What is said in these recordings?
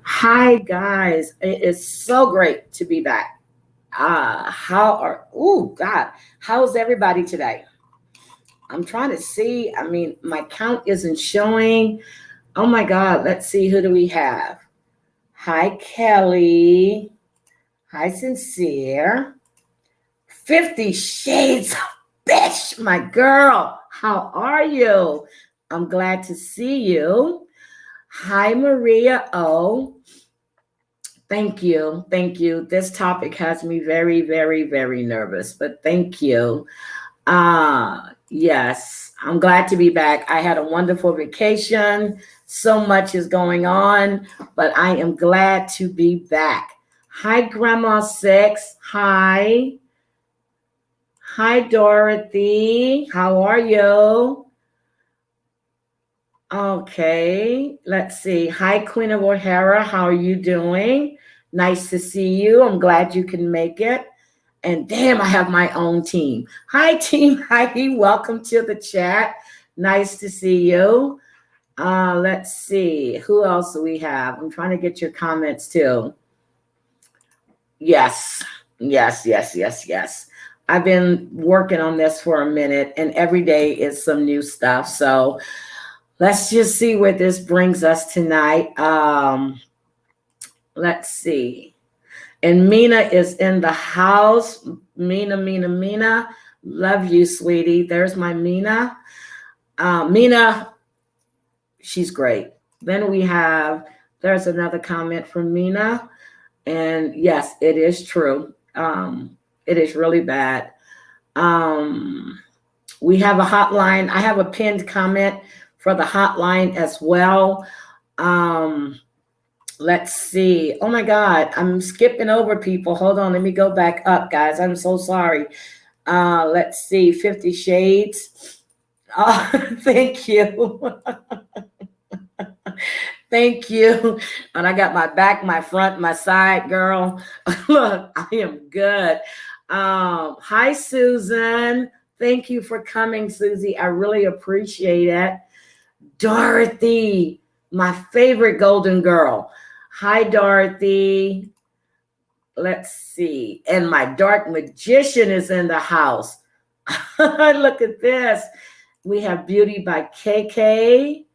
Hi guys, it is so great to be back. Oh God, how's everybody today? I'm trying to see. I mean, my count isn't showing. Oh my God, let's see, who do we have? Hi Kelly. Hi Sincere. 50 Shades of Bitch, my girl. How are you? I'm glad to see you. Hi Maria O. Thank you. Thank you. This topic has me very, very, very nervous, but thank you. Yes, I'm glad to be back. I had a wonderful vacation. So much is going on, but I am glad to be back. Hi, Grandma Six. Hi. Hi, Dorothy. How are you? Okay, let's see. Hi, Queen of O'Hara. How are you doing? Nice to see you. I'm glad you can make it. And damn, I have my own team. Hi, Team Heidi. Welcome to the chat. Nice to see you. Let's see. Who else do we have? I'm trying to get your comments too. Yes, yes. I've been working on this for a minute, and every day is some new stuff. So let's just see where this brings us tonight. Let's see. And Mina is in the house. Mina. Love you, sweetie. There's my Mina. Mina, she's great. Then there's another comment from Mina. And yes, it is true. It is really bad. We have a hotline. I have a pinned comment for the hotline as well. Let's see. Oh my God, I'm skipping over people. Hold on, let me go back up, guys. I'm so sorry. Let's see. 50 Shades. Oh, thank you. Thank you. And I got my back, my front, my side, girl. Look, I am good. Hi, Susan. Thank you for coming, Susie. I really appreciate it. Dorothy, my favorite golden girl. Hi, Dorothy. Let's see. And my dark magician is in the house. Look at this. We have Beauty by KK.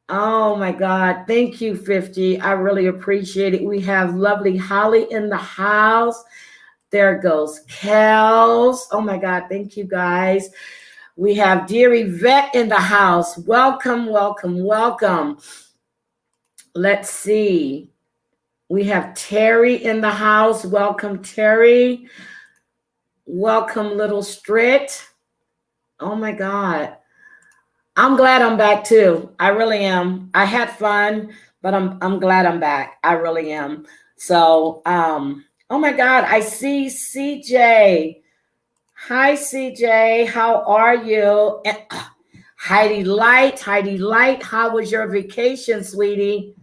Oh my God. Thank you, 50. I really appreciate it. We have lovely Holly in the house. There goes Kels. Oh my God. Thank you, guys. We have dear Yvette in the house. Welcome. Let's see. We have Terry in the house. Welcome, Terry. Welcome, Little Strit. Oh my God. I'm glad I'm back too. I really am. I had fun, but I'm glad I'm back. I really am. So, oh my God, I see CJ. Hi, CJ. How are you? And, Heidi Light, how was your vacation, sweetie?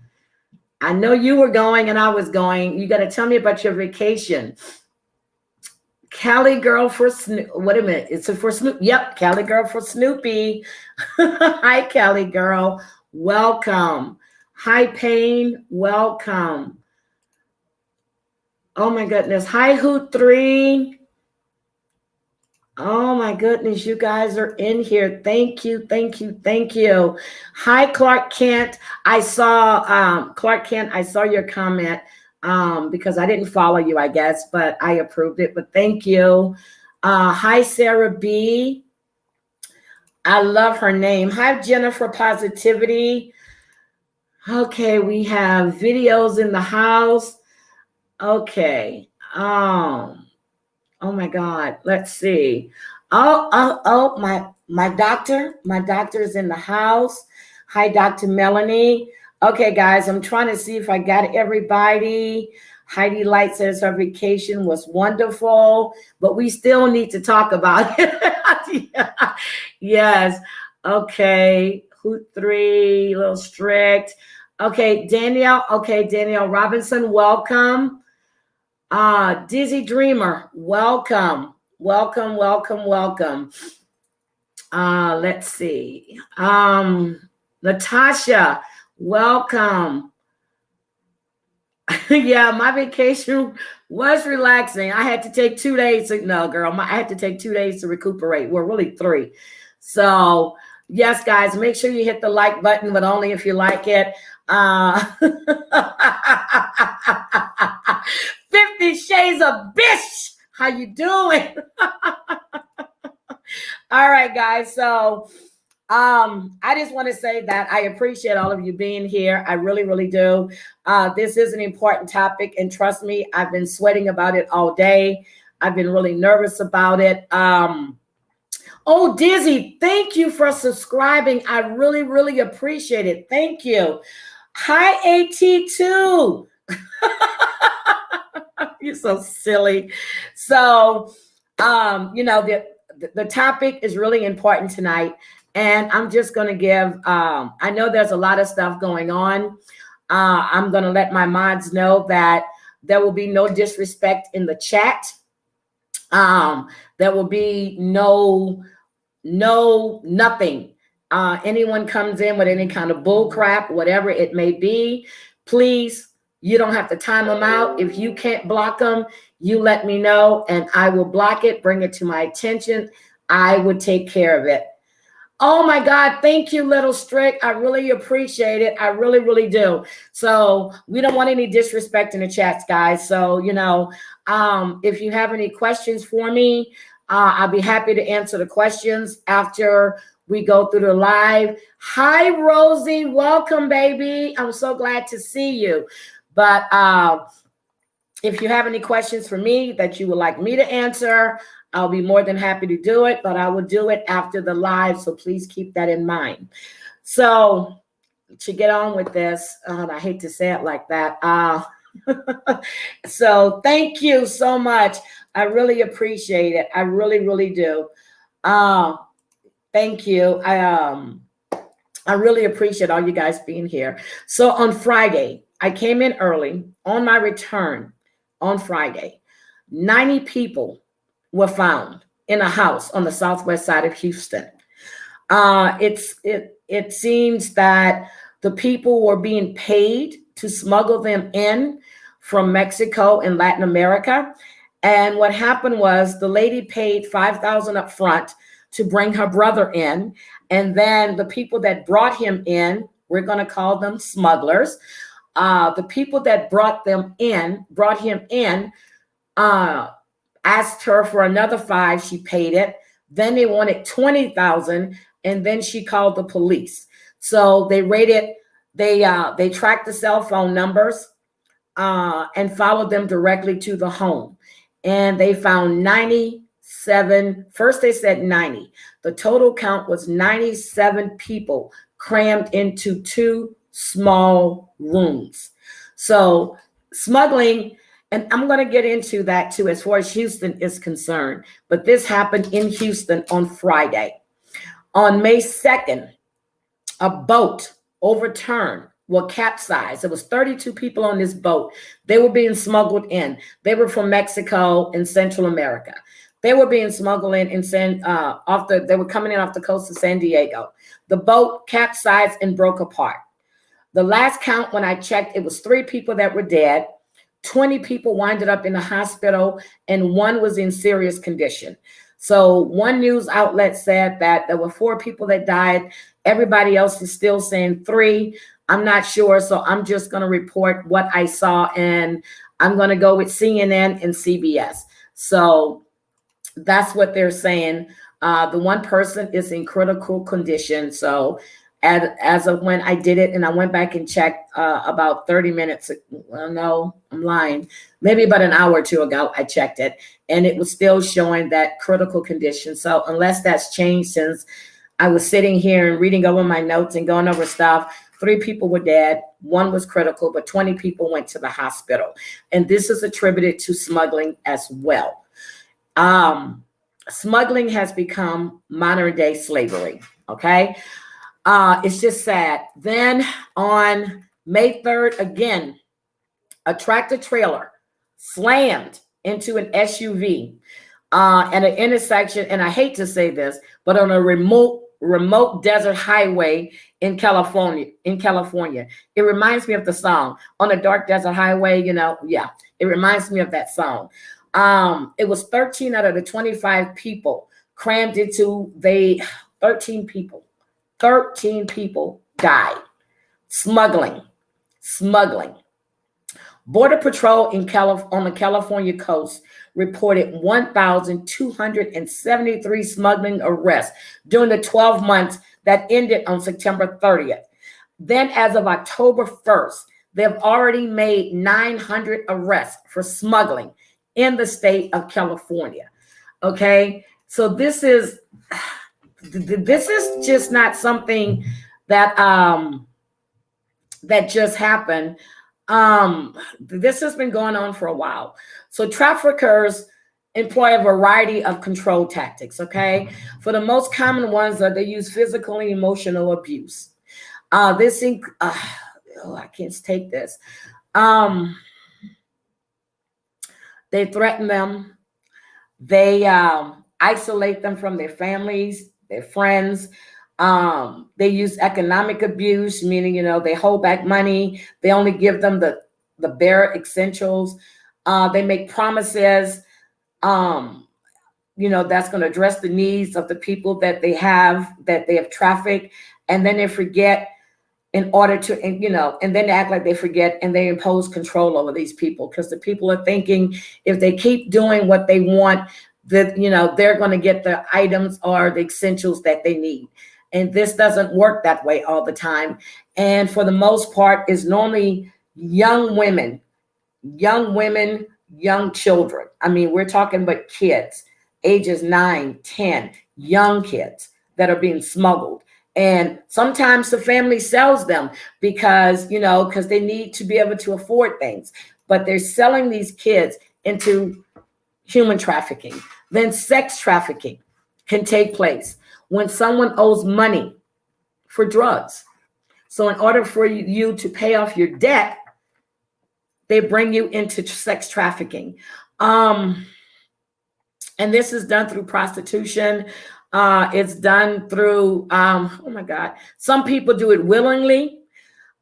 I know you were going and I was going. You got to tell me about your vacation. Cali girl for Snoopy. Wait a minute. It's for Snoopy. Yep. Cali girl for Snoopy. Hi, Cali girl. Welcome. Hi, Payne. Welcome. Oh my goodness. Hi, Hoot 3. Oh my goodness, you guys are in here. Thank you. Hi, Clark Kent. I saw Clark Kent, I saw your comment because I didn't follow you, I guess, but I approved it. But thank you. Hi, Sarah B. I love her name. Hi, Jennifer Positivity. Okay, we have videos in the house. Okay. Oh my God. Let's see. Oh, my doctor's in the house. Hi, Dr. Melanie. Okay, guys, I'm trying to see if I got everybody. Heidi Light says her vacation was wonderful, but we still need to talk about it. Yes. Okay. Hoot 3, a little strict. Okay, Danielle. Okay, Danielle Robinson, welcome. Dizzy Dreamer, welcome. Let's see. Natasha, welcome. Yeah, my vacation was relaxing. I had to take 2 days. No, girl, I had to take 2 days to recuperate. Well, really 3. So, yes, guys, make sure you hit the like button, but only if you like it. 50 Shades of Bish. How you doing? All right, guys. So, I just want to say that I appreciate all of you being here. I really, really do. This is an important topic, and trust me, I've been sweating about it all day. I've been really nervous about it. Oh, Dizzy, thank you for subscribing. I really, really appreciate it. Thank you. Hi, AT2. You're so silly. So, the topic is really important tonight. And I'm just going to give, I know there's a lot of stuff going on. I'm going to let my mods know that there will be no disrespect in the chat. There will be nothing. Anyone comes in with any kind of bull crap, whatever it may be, please, you don't have to time them out. If you can't block them, you let me know and I will block it, bring it to my attention. I would take care of it. Oh my God, thank you, Little Strick. I really appreciate it. I really, really do. So we don't want any disrespect in the chats, guys. So, if you have any questions for me, I'll be happy to answer the questions after we go through the live. Hi, Rosie. Welcome, baby. I'm so glad to see you. But if you have any questions for me that you would like me to answer, I'll be more than happy to do it, but I will do it after the live, so please keep that in mind. So to get on with this, I hate to say it like that. So thank you so much. I really appreciate it. I really, really do. Thank you. I really appreciate all you guys being here. So on Friday, I came in early. On my return on Friday, 90 people were found in a house on the southwest side of Houston. It seems that the people were being paid to smuggle them in from Mexico and Latin America. And what happened was the lady paid $5,000 up front to bring her brother in. And then the people that brought him in, we're going to call them smugglers. The people that brought him in, asked her for another $5,000. She paid it. Then they wanted $20,000, and then she called the police. So they tracked the cell phone numbers and followed them directly to the home. And they found 97. First they said 90. The total count was 97 people crammed into 2 small rooms. So smuggling. And I'm going to get into that too, as far as Houston is concerned. But this happened in Houston on Friday. On May 2nd, a boat overturned, capsized. There was 32 people on this boat. They were being smuggled in. They were from Mexico and Central America. They were being smuggled in and they were coming in off the coast of San Diego. The boat capsized and broke apart. The last count when I checked, it was 3 people that were dead. 20 people winded up in the hospital, and 1 was in serious condition. So one news outlet said that there were 4 people that died. Everybody else is still saying 3. I'm not sure. So I'm just going to report what I saw, and I'm going to go with CNN and CBS. So that's what they're saying. The one person is in critical condition. So as of when I did it, and I went back and checked about 30 minutes. Well, no, I'm lying. Maybe about an hour or 2 ago, I checked it, and it was still showing that critical condition. So unless that's changed since I was sitting here and reading over my notes and going over stuff, 3 people were dead. 1 was critical, but 20 people went to the hospital. And this is attributed to smuggling as well. Smuggling has become modern day slavery. Okay. It's just sad. Then on May 3rd, again, a tractor trailer slammed into an SUV at an intersection. And I hate to say this, but on a remote remote desert highway in California. It reminds me of the song On a Dark Desert Highway, yeah, it reminds me of that song. It was 13 out of the 25 people crammed into 13 people died. Smuggling. Border Patrol on the California coast reported 1,273 smuggling arrests during the 12 months that ended on September 30th. Then, as of October 1st, they've already made 900 arrests for smuggling in the state of California. Okay, so this is just not something that that just happened. This has been going on for a while. So traffickers employ a variety of control tactics. Okay, for the most common ones, they use physical and emotional abuse. I can't take this. They threaten them. They isolate them from their families, their friends. They use economic abuse, meaning, they hold back money. They only give them the bare essentials. They make promises, that's going to address the needs of the people that they have trafficked. And then they forget in order to, and then they act like they forget, and they impose control over these people because the people are thinking if they keep doing what they want, that, they're going to get the items or the essentials that they need. And this doesn't work that way all the time. And for the most part, it's normally young women, young children. I mean, we're talking about kids, ages 9, 10, young kids that are being smuggled. And sometimes the family sells them because they need to be able to afford things. But they're selling these kids into human trafficking. Then sex trafficking can take place when someone owes money for drugs. So in order for you to pay off your debt, they bring you into sex trafficking. And this is done through prostitution. It's done through, some people do it willingly.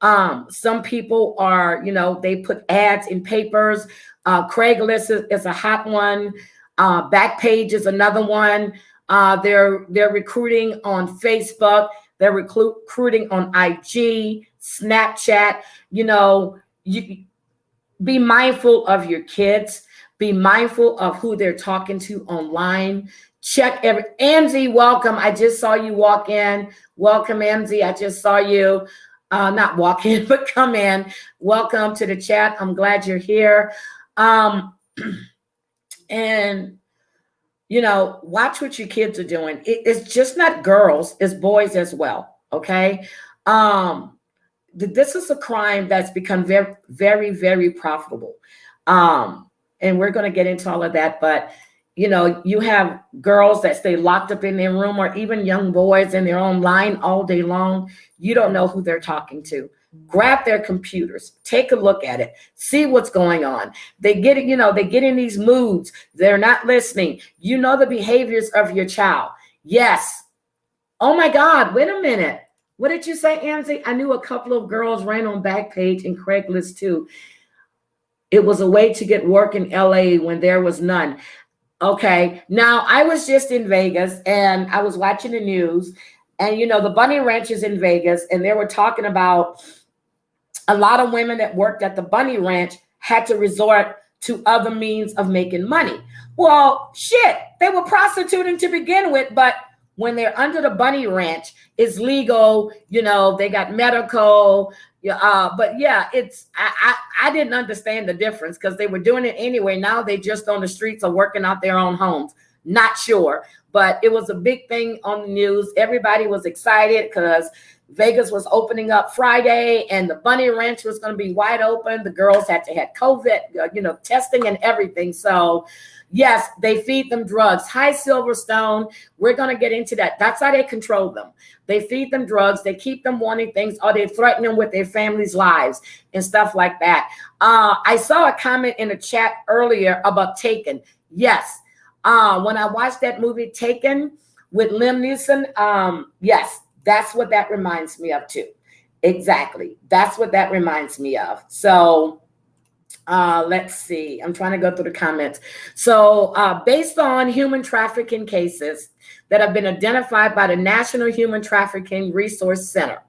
Some people are, they put ads in papers. Craigslist is a hot one. Backpage is another one. They're recruiting on Facebook. They're recruiting on IG, Snapchat. You be mindful of your kids. Be mindful of who they're talking to online. Check Amzie, welcome. I just saw you walk in. Welcome, Amzie. I just saw you not walk in, but come in. Welcome to the chat. I'm glad you're here. And watch what your kids are doing. It's just not girls, it's boys as well. Okay. This is a crime that's become very, very, very profitable. And we're going to get into all of that, but you have girls that stay locked up in their room, or even young boys in their own line all day long. You don't know who they're talking to. Grab their computers, take a look at it, see what's going on. They get in these moods. They're not listening. The behaviors of your child. Yes. Oh my God, wait a minute. What did you say, Amzie? I knew a couple of girls ran on Backpage and Craigslist too. It was a way to get work in LA when there was none. Okay. Now, I was just in Vegas and I was watching the news, and the Bunny Ranch is in Vegas, and they were talking about a lot of women that worked at the Bunny Ranch had to resort to other means of making money. Well, shit, they were prostituting to begin with, but when they're under the Bunny Ranch, it's legal, they got medical. But yeah, I didn't understand the difference because they were doing it anyway. Now they just on the streets or working out their own homes. Not sure, but it was a big thing on the news. Everybody was excited because Vegas was opening up Friday and the Bunny Ranch was going to be wide open. The girls had to have COVID, testing and everything. So yes, they feed them drugs. Hi, Silverstone. We're going to get into that. That's how they control them. They feed them drugs. They keep them wanting things, or they threaten them with their families' lives and stuff like that. I saw a comment in the chat earlier about Taken. Yes. When I watched that movie Taken, with Liam Neeson. Yes, that's what that reminds me of too. Exactly. That's what that reminds me of. So let's see. I'm trying to go through the comments. So based on human trafficking cases that have been identified by the National Human Trafficking Resource Center,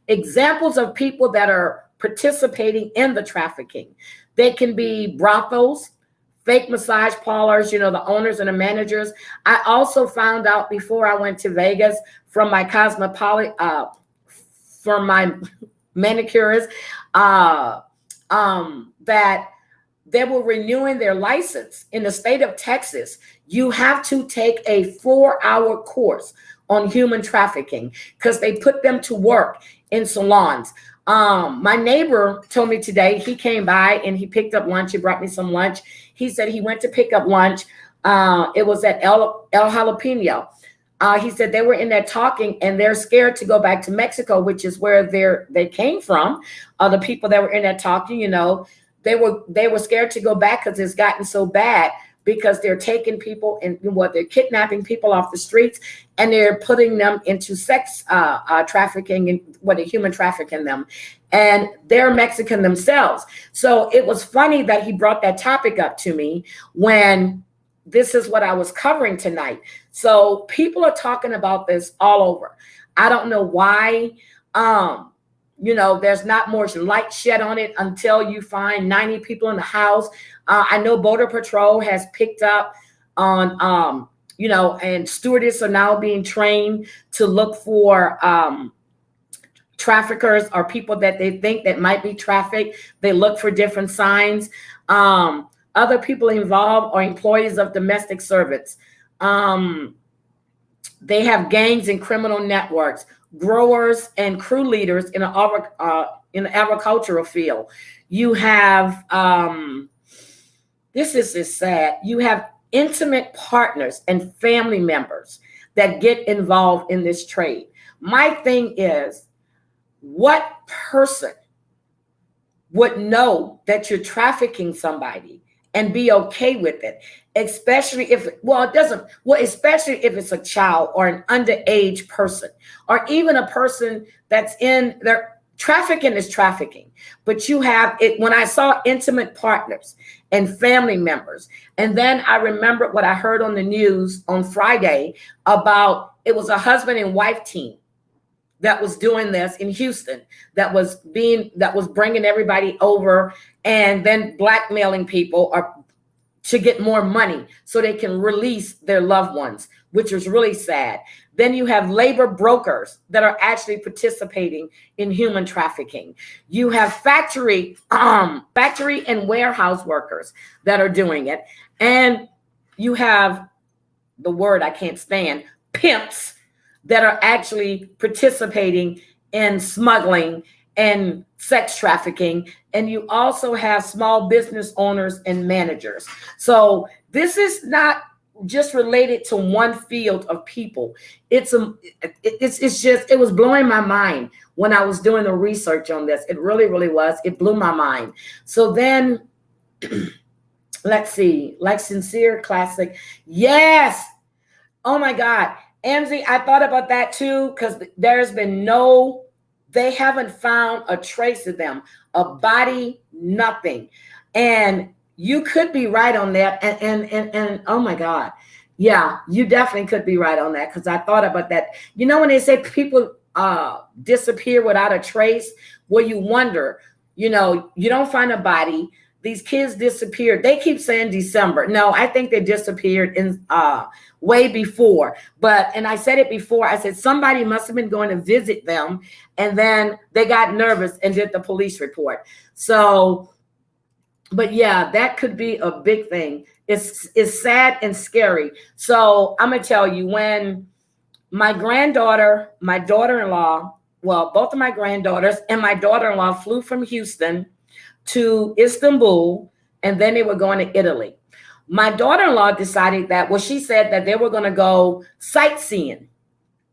examples of people that are participating in the trafficking, they can be brothels, fake massage parlors, you know, the owners and the managers. I also found out before I went to Vegas from my from my manicurist, that they were renewing their license in the state of Texas. You have to take a 4-hour course on human trafficking because they put them to work in salons. My neighbor told me today, he came by and he picked up lunch. He brought me some lunch. He said he went to pick up lunch. It was at El Jalapeno. He said they were in there talking and they're scared to go back to Mexico, which is where they came from. The people that were in there talking, you know, they were scared to go back because it's gotten so bad, because they're taking people and they're kidnapping people off the streets and they're putting them into sex trafficking and they're human trafficking them. And they're Mexican themselves. So it was funny that he brought that topic up to me when this is what I was covering tonight. So people are talking about this all over. I don't know why. You know, there's not more light shed on it until you find 90 people in the house. I know Border Patrol has picked up on, you know, and stewardess are now being trained to look for traffickers or people that they think that might be trafficked. They look for different signs. Other people involved are employees of domestic servants. They have gangs and criminal networks, growers and crew leaders in the agricultural field. You have, this is sad, you have intimate partners and family members that get involved in this trade. My thing is, what person would know that you're trafficking somebody and be okay with it? Especially if, especially if it's a child or an underage person, or even a person that's in their trafficking is trafficking. But you have it, when I saw intimate partners and family members, and then I remembered what I heard on the news on Friday about, it was a husband and wife team that was doing this in Houston, that was bringing everybody over and then blackmailing people or to get more money so they can release their loved ones, which is really sad. Then you have labor brokers that are actually participating in human trafficking. You have factory and warehouse workers that are doing it. And you have the word I can't stand, pimps, that are actually participating in smuggling and sex trafficking. And you also have small business owners and managers. So this is not just related to one field of people. It was blowing my mind when I was doing the research on this. It really, really was. It blew my mind. So then let's see, like Sincere Classic. Yes. Oh my God. Amzie, I thought about that too, because there's been they haven't found a trace of them, a body, nothing. And you could be right on that. And oh my God. Yeah, you definitely could be right on that, because I thought about that. You know, when they say people disappear without a trace, well, you wonder, you know, you don't find a body. These kids disappeared. They keep saying December. No, I think they disappeared in way before. And I said it before. I said somebody must have been going to visit them, and then they got nervous and did the police report. So, but yeah, that could be a big thing. It's sad and scary. So I'm gonna tell you, when my granddaughter, my daughter-in-law, well, both of my granddaughters and my daughter-in-law flew from Houston to Istanbul, and then they were going to Italy. My daughter-in-law decided that, well, she said that they were going to go sightseeing.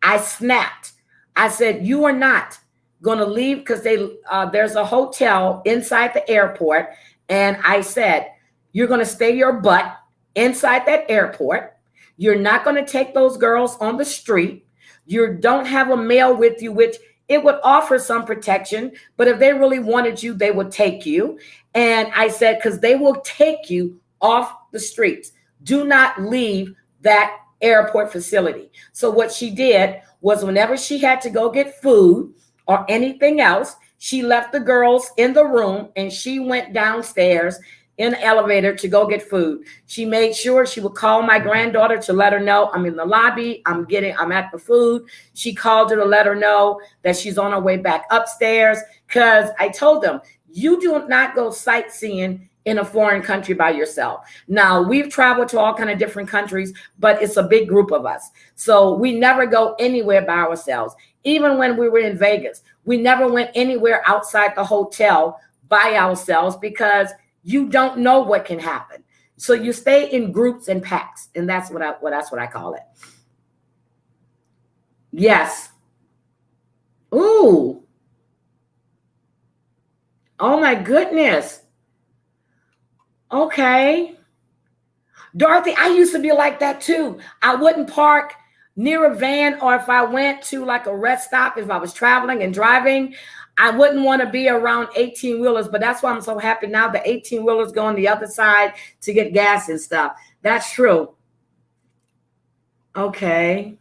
I snapped. I said, you are not going to leave, because there's a hotel inside the airport. And I said, you're going to stay your butt inside that airport. You're not going to take those girls on the street. You don't have a male with you, which it would offer some protection. But if they really wanted you, they would take you. And I said, because they will take you off the streets. Do not leave that airport facility. So what she did was whenever she had to go get food or anything else, she left the girls in the room and she went downstairs in the elevator to go get food. She made sure she would call my granddaughter to let her know I'm in the lobby, I'm at the food. She called her to let her know that she's on her way back upstairs, because I told them, you do not go sightseeing in a foreign country by yourself. Now, we've traveled to all kind of different countries, but it's a big group of us. So we never go anywhere by ourselves. Even when we were in Vegas, we never went anywhere outside the hotel by ourselves, because you don't know what can happen. So you stay in groups and packs, and that's what I call it. Yes. Ooh. Oh my goodness. Okay. Dorothy, I used to be like that too. I wouldn't park near a van, or if I went to like a rest stop, if I was traveling and driving, I wouldn't want to be around 18-wheelers, but that's why I'm so happy now the 18-wheelers go on the other side to get gas and stuff. That's true. Okay.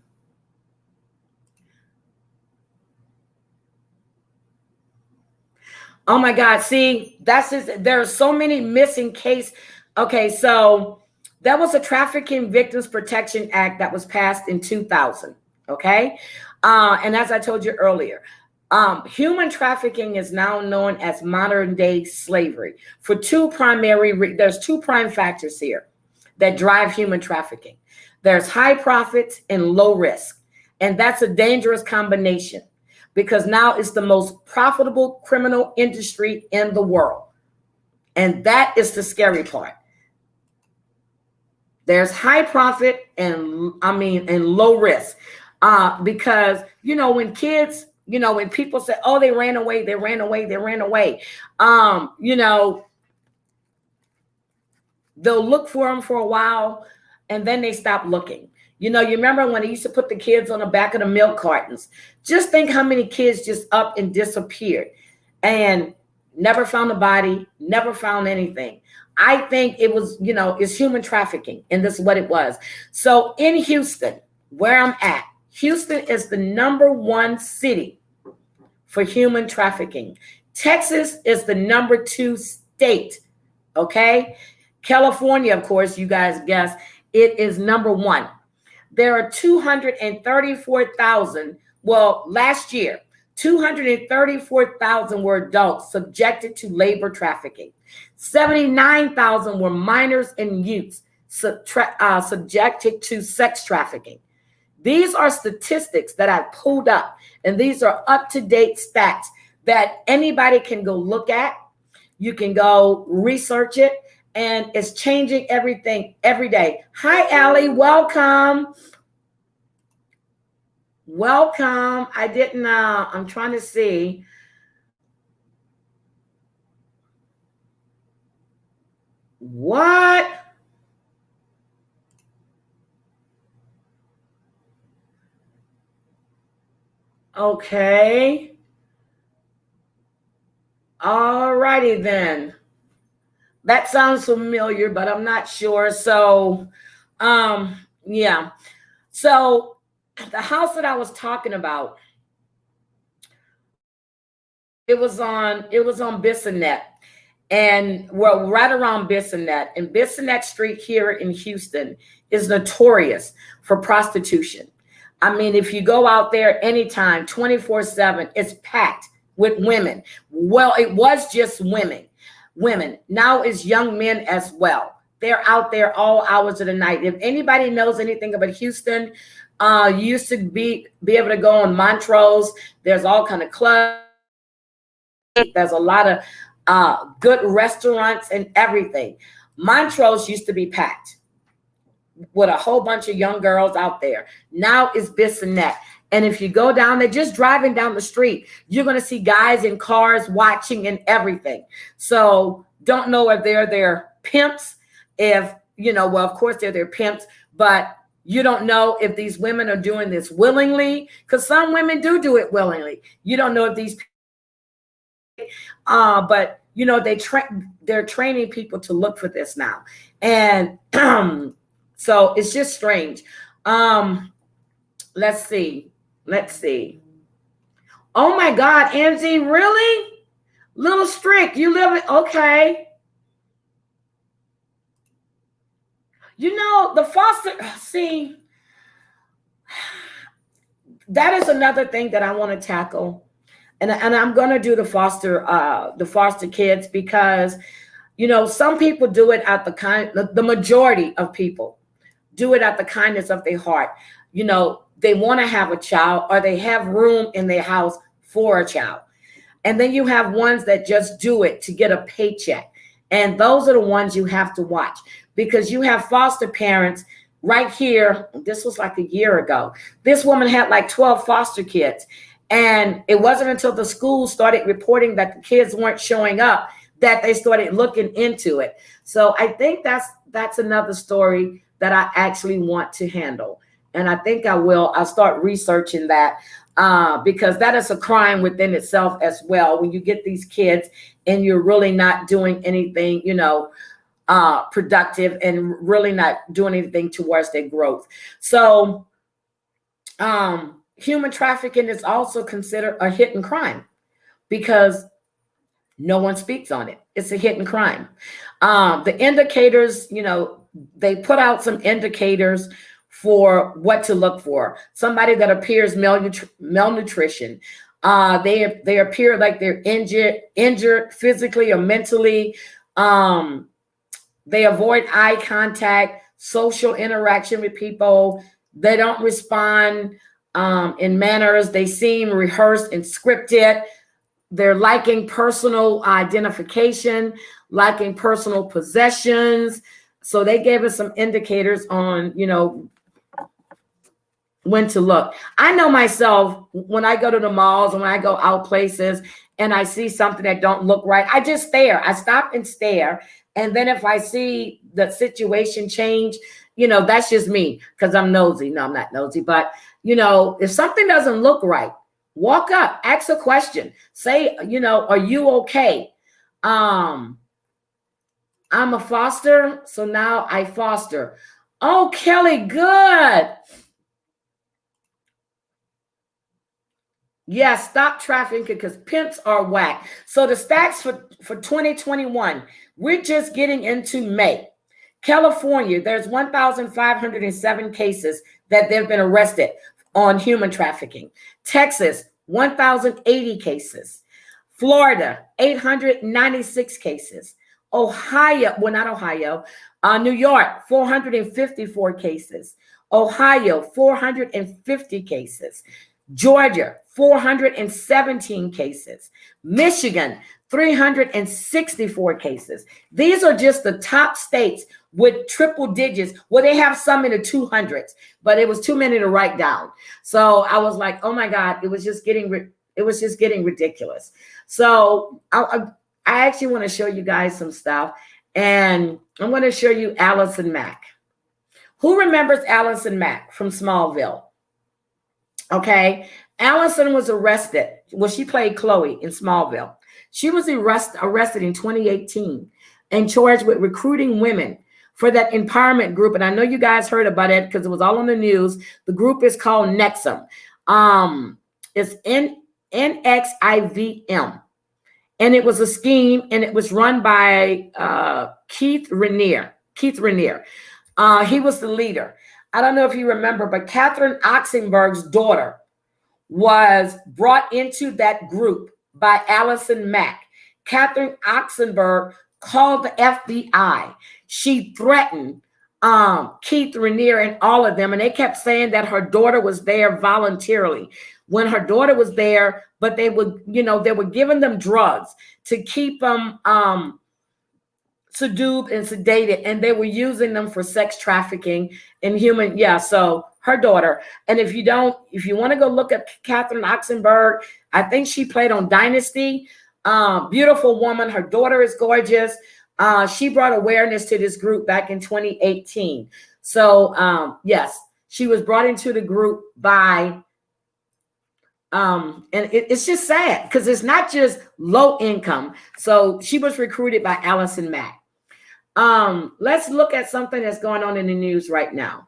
Oh my God. See, there are so many missing cases. Okay, so that was a Trafficking Victims Protection Act that was passed in 2000. Okay. And as I told you earlier, human trafficking is now known as modern day slavery for there's two prime factors here that drive human trafficking. There's high profits and low risk. And that's a dangerous combination, because now it's the most profitable criminal industry in the world. And that is the scary part. There's high profit and low risk. Because, when kids, when people say, oh, they ran away, they'll look for them for a while and then they stop looking. You remember when they used to put the kids on the back of the milk cartons? Just think how many kids just up and disappeared and never found a body, never found anything. I think it was, it's human trafficking, and this is what it was. So in Houston, where I'm at, Houston is the #1 city for human trafficking. Texas is the #2 state. Okay. California, of course, you guys guess, it is #1. There are 234,000. Well, last year, 234,000 were adults subjected to labor trafficking. 79,000 were minors and youths subjected to sex trafficking. These are statistics that I pulled up, and these are up-to-date stats that anybody can go look at. You can go research it, and it's changing everything every day. Hi, Allie. Welcome. Welcome. I didn't, I'm trying to see. What? Okay. All righty then. That sounds familiar, but I'm not sure. So, yeah. So the house that I was talking about, it was on Bissonnette, and well, right around Bissonnette. And Bissonnette Street here in Houston is notorious for prostitution. I mean, if you go out there anytime, 24/7, it's packed with women. Well, it was just women. Now it's young men as well. They're out there all hours of the night. If anybody knows anything about Houston, you used to be able to go on Montrose. There's all kind of clubs. There's a lot of good restaurants and everything. Montrose used to be packed with a whole bunch of young girls out there. Now it's Bissonnette. And if you go down there, just driving down the street, you're going to see guys in cars watching and everything. So don't know if they're their pimps, well, of course they're their pimps, but You don't know if these women are doing this willingly, because some women do it willingly. You don't know if these but you know, they're training people to look for this now. And so it's just strange. Let's see. Oh my God, Angie, really? Little Strick, you live in, okay. You know, the foster, see, that is another thing that I want to tackle. And I'm going to do the foster kids, because, you know, some people do it at the majority of people do it at the kindness of their heart. You know, they want to have a child, or they have room in their house for a child. And then you have ones that just do it to get a paycheck. And those are the ones you have to watch, because you have foster parents right here. This was like a year ago. This woman had like 12 foster kids. And it wasn't until the school started reporting that the kids weren't showing up that they started looking into it. So I think that's another story that I actually want to handle. And I think I will. I'll start researching that, because that is a crime within itself as well. When you get these kids and you're really not doing anything, you know, productive, and really not doing anything towards their growth. So human trafficking is also considered a hidden crime, because no one speaks on it. It's a hidden crime. The indicators, you know, they put out some indicators for what to look for. Somebody that appears malnutrition. They appear like they're injured physically or mentally. They avoid eye contact, social interaction with people. They don't respond in manners. They seem rehearsed and scripted. They're lacking personal identification, lacking personal possessions. So they gave us some indicators on, you know, when to look. I know myself, when I go to the malls and when I go out places and I see something that don't look right, I just stare. I stop and stare. And then if I see the situation change, you know, that's just me, because I'm nosy. No, I'm not nosy. But, you know, if something doesn't look right, walk up, ask a question, say, you know, are you okay? I'm a foster, so now I foster. Oh, Kelly, good. Yeah, stop trafficking, because pimps are whack. So the stats for 2021, we're just getting into May. California, there's 1,507 cases that they've been arrested on human trafficking. Texas, 1,080 cases. Florida, 896 cases. Ohio, well, not Ohio, New York, 454 cases. Ohio, 450 cases. Georgia, 417 cases. Michigan, 364 cases. These are just the top states with triple digits. Well, they have some in the 200s, but it was too many to write down. So I was like, oh my God, it was just getting ridiculous. So I actually want to show you guys some stuff, and I'm going to show you Allison Mack. Who remembers Allison Mack from Smallville? Okay, Allison was arrested. Well, she played Chloe in Smallville. She was arrested in 2018 and charged with recruiting women for that empowerment group. And I know you guys heard about it because it was all on the news. The group is called Nexum. It's NXIVM. And it was a scheme, and it was run by Keith Raniere. He was the leader. I don't know if you remember, but Katherine Oxenburg's daughter was brought into that group by Allison Mack. Katherine Oxenburg called the FBI. She threatened Keith Raniere and all of them, and they kept saying that her daughter was there voluntarily. When her daughter was there, but they would, they were giving them drugs to keep them subdued and sedated, and they were using them for sex trafficking and human. Yeah, so her daughter. And if you want to go look at Katherine Oxenburg, I think she played on Dynasty. Beautiful woman. Her daughter is gorgeous. She brought awareness to this group back in 2018. So yes, She was brought into the group by, and it's just sad because it's not just low income. So she was recruited by Allison Mack. Let's look at something that's going on in the news right now.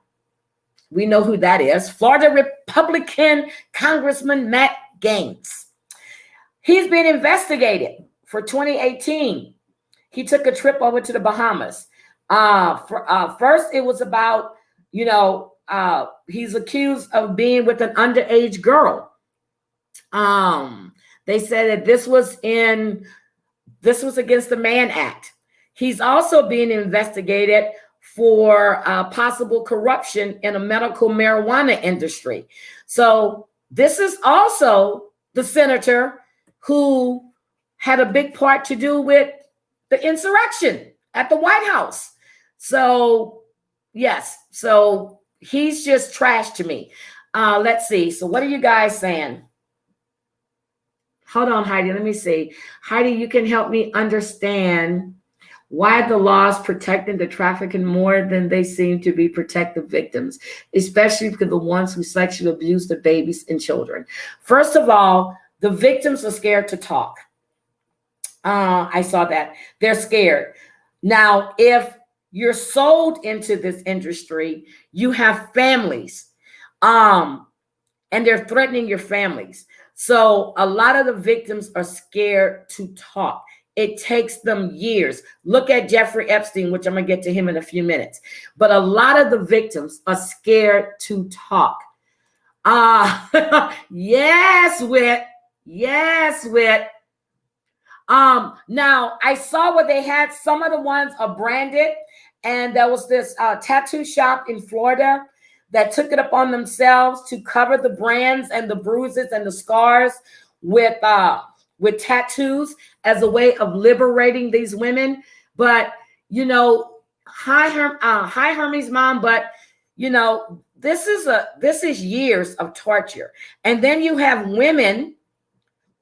We know who that is. Florida Republican Congressman Matt Gaetz. He's been investigated for 2018. He took a trip over to the Bahamas. First, it was about, he's accused of being with an underage girl. They said that this was against the Mann Act. He's also being investigated for possible corruption in a medical marijuana industry. So this is also the senator who had a big part to do with the insurrection at the White House. So yes, so he's just trash to me. Let's see. So what are you guys saying? Hold on, Heidi. Let me see. Heidi, you can help me understand why the laws protecting the trafficking more than they seem to be protect the victims, especially for the ones who sexually abuse the babies and children. First of all, the victims are scared to talk. I saw that. They're scared. Now, if you're sold into this industry, you have families, and they're threatening your families. So a lot of the victims are scared to talk. It takes them years. Look at Jeffrey Epstein, which I'm going to get to him in a few minutes. But a lot of the victims are scared to talk. Yes, Whit. Yes, Whit. Now, I saw where they had some of the ones are branded. And there was this tattoo shop in Florida that took it upon themselves to cover the brands and the bruises and the scars with tattoos as a way of liberating these women. But, hi Hermes mom, but, this is years of torture. And then you have women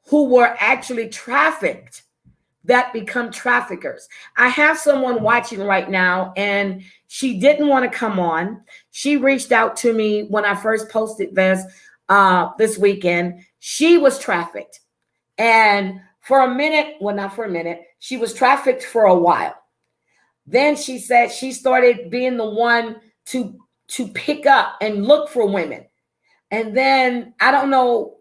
who were actually trafficked that become traffickers. I have someone watching right now, and she didn't want to come on. She reached out to me when I first posted this weekend. She was trafficked. And for a minute, well, not for a minute, she was trafficked for a while. Then she said she started being the one to pick up and look for women. And then, I don't know,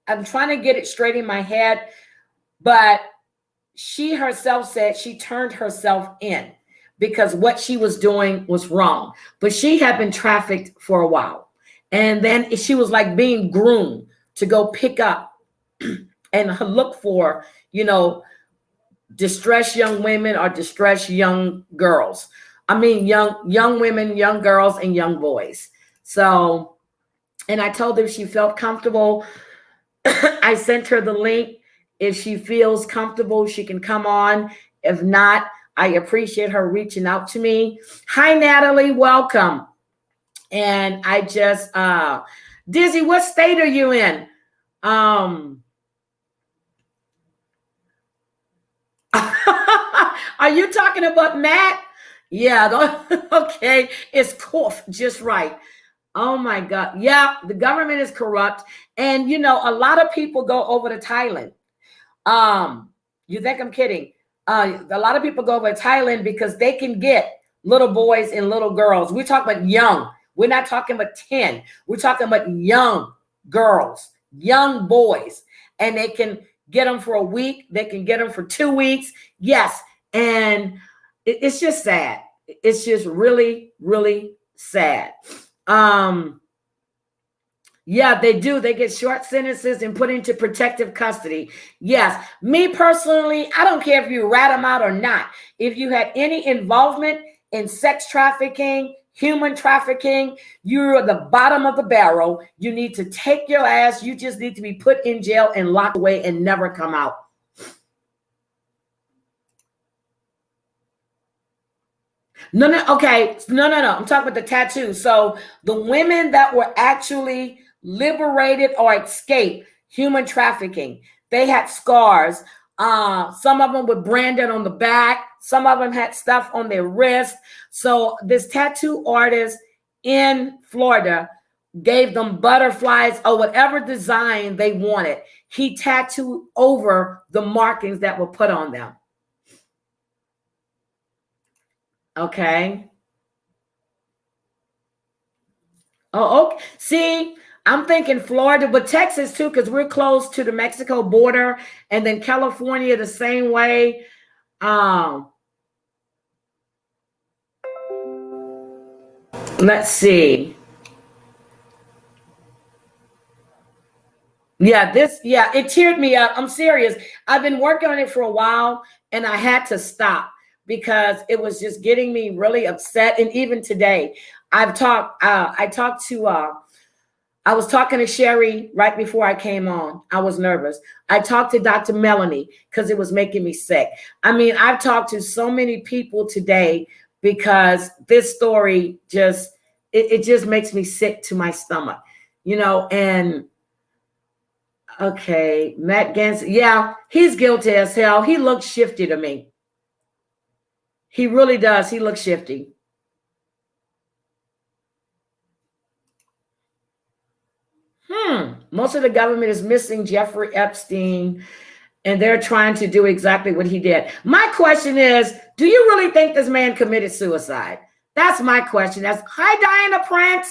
I'm trying to get it straight in my head, but she herself said she turned herself in because what she was doing was wrong. But she had been trafficked for a while. And then she was like being groomed to go pick up and look for, distressed young women or distressed young girls. I mean, young women, young girls, and young boys. So, and I told her if she felt comfortable, I sent her the link. If she feels comfortable, she can come on. If not, I appreciate her reaching out to me. Hi, Natalie. Welcome. And I just, Dizzy, what state are you in? Are you talking about Matt? Yeah. Okay. It's cough just right. Oh my God. Yeah. The government is corrupt. And, a lot of people go over to Thailand. You think I'm kidding? A lot of people go over to Thailand because they can get little boys and little girls. We're talking about young. We're not talking about 10. We're talking about young girls, young boys, and they can get them for a week. They can get them for 2 weeks. Yes. And it's just sad. It's just really, really sad. Yeah, they do. They get short sentences and put into protective custody. Yes. Me personally, I don't care if you rat them out or not. If you had any involvement in sex trafficking, human trafficking, you're at the bottom of the barrel. You need to take your ass. You just need to be put in jail and locked away and never come out. No. Okay. No. I'm talking about the tattoos. So the women that were actually liberated or escaped human trafficking, they had scars. Some of them were branded on the back. Some of them had stuff on their wrist. So this tattoo artist in Florida, gave them butterflies or whatever design they wanted. He tattooed over the markings that were put on them. Okay. Oh, okay. See, I'm thinking Florida, but Texas too, because we're close to the Mexico border, and then California the same way. Let's see. Yeah, it teared me up. I'm serious. I've been working on it for a while, and I had to stop because it was just getting me really upset. And even today, I was talking to Sherry right before I came on. I was nervous. I talked to Dr. Melanie because it was making me sick. I mean, I've talked to so many people today because this story it just makes me sick to my stomach, and okay, Matt Gans, yeah, he's guilty as hell. He looks shifty to me. He really does. He looks shifty. Most of the government is missing Jeffrey Epstein, and they're trying to do exactly what he did. My question is, do you really think this man committed suicide? That's my question. Hi, Diana Prince.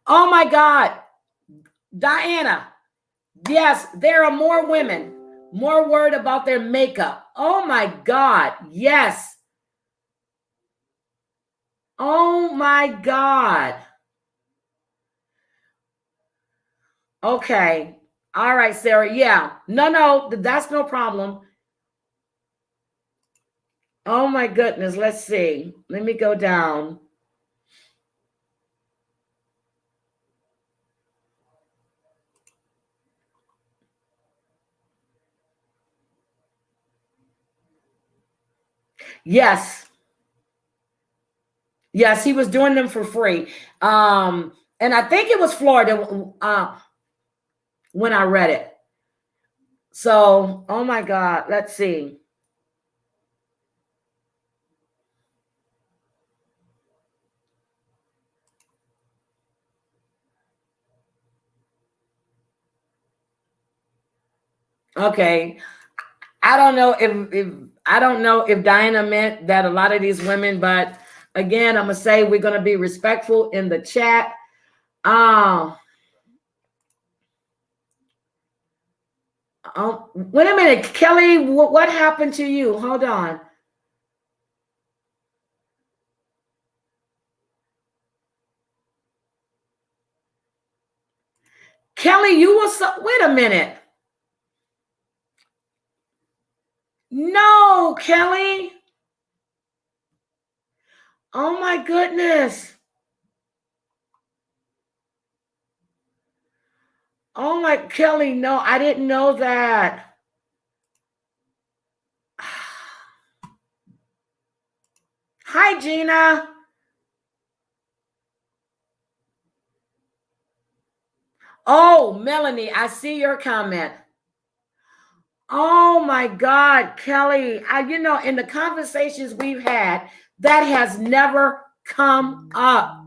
Oh my God. Diana. Yes, there are more women, more worried about their makeup. Oh my God. Yes. Oh my God. Okay. All right, Sarah. Yeah. No, that's no problem. Oh my goodness. Let's see. Let me go down. Yes. Yes, he was doing them for free. And I think it was Florida when I read it. So, oh my God, let's see. Okay. I don't know if Diana meant that a lot of these women, but again, I'm gonna say we're gonna be respectful in the chat. Wait a minute, Kelly, what happened to you? Hold on. Kelly, wait a minute. No, Kelly. Oh my goodness. Oh my, Kelly, no, I didn't know that. Hi, Gina. Oh, Melanie, I see your comment. Oh my God, Kelly. In the conversations we've had, that has never come up.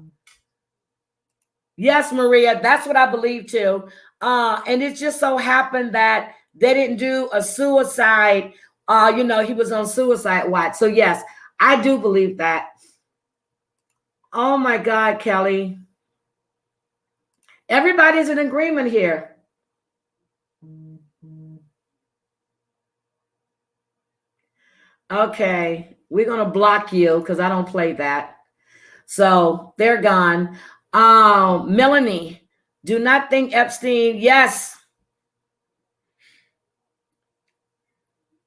Yes, Maria, that's what I believe too. And it just so happened that they didn't do a suicide. He was on suicide watch. So yes, I do believe that. Oh my God, Kelly. Everybody's in agreement here. Okay, we're gonna block you because I don't play that. So they're gone. Melanie, do not think Epstein. Yes.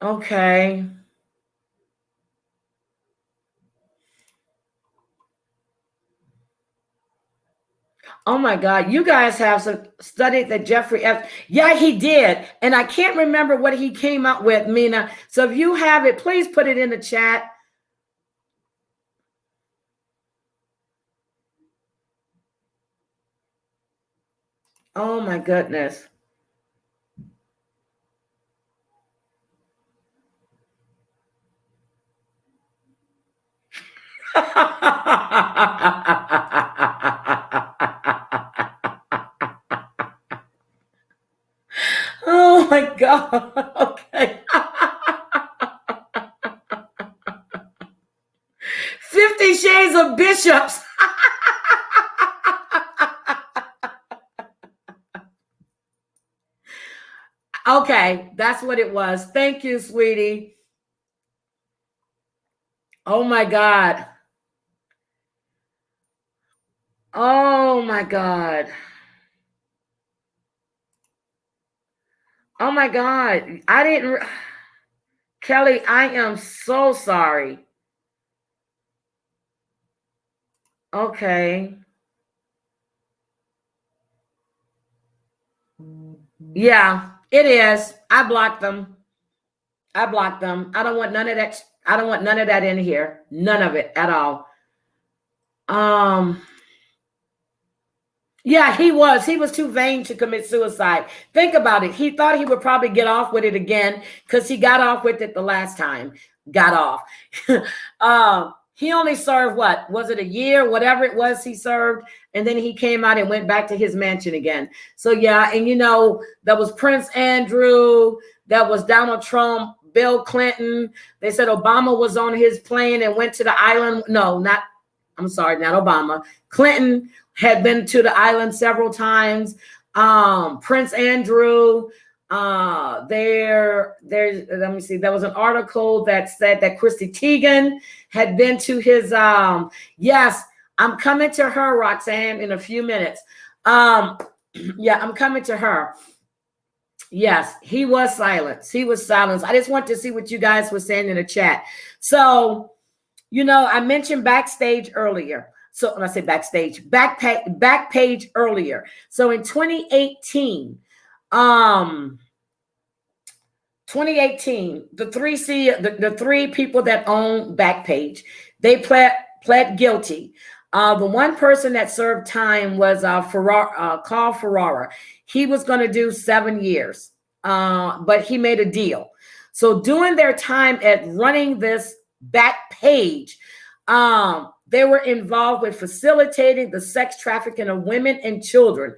Okay. Oh my God, you guys have studied that Jeffrey Epstein. Yeah, he did. And I can't remember what he came up with, Mina. So if you have it, please put it in the chat. Oh my goodness. Oh my God. Okay. 50 Shades of Bishops. Okay, that's what it was. Thank you, sweetie. Oh my God. Oh my God. Oh my God. I didn't. Kelly, I am so sorry. Okay. Yeah, it is. I blocked them. I blocked them. I don't want none of that. I don't want none of that in here. None of it at all. Yeah, he was. He was too vain to commit suicide. Think about it. He thought he would probably get off with it again because he got off with it the last time. Got off. He only served what? Was it a year? Whatever it was he served. And then he came out and went back to his mansion again. So yeah, and you know, that was Prince Andrew, that was Donald Trump, Bill Clinton. They said Obama was on his plane and went to the island. No, not, I'm sorry, not Obama. Clinton had been to the island several times. Prince Andrew, let me see, there was an article that said that Chrissy Teigen had been to his, yes, I'm coming to her, Roxanne, in a few minutes. Yeah, I'm coming to her. Yes, he was silenced. He was silenced. I just want to see what you guys were saying in the chat. So, you know, I mentioned backstage earlier. So when I say backstage, back page earlier. So in 2018, the three people that own Backpage, they pled guilty. The one person that served time was Carl Ferrara. He was going to do 7 years, but he made a deal. So during their time at running this Backpage, they were involved with facilitating the sex trafficking of women and children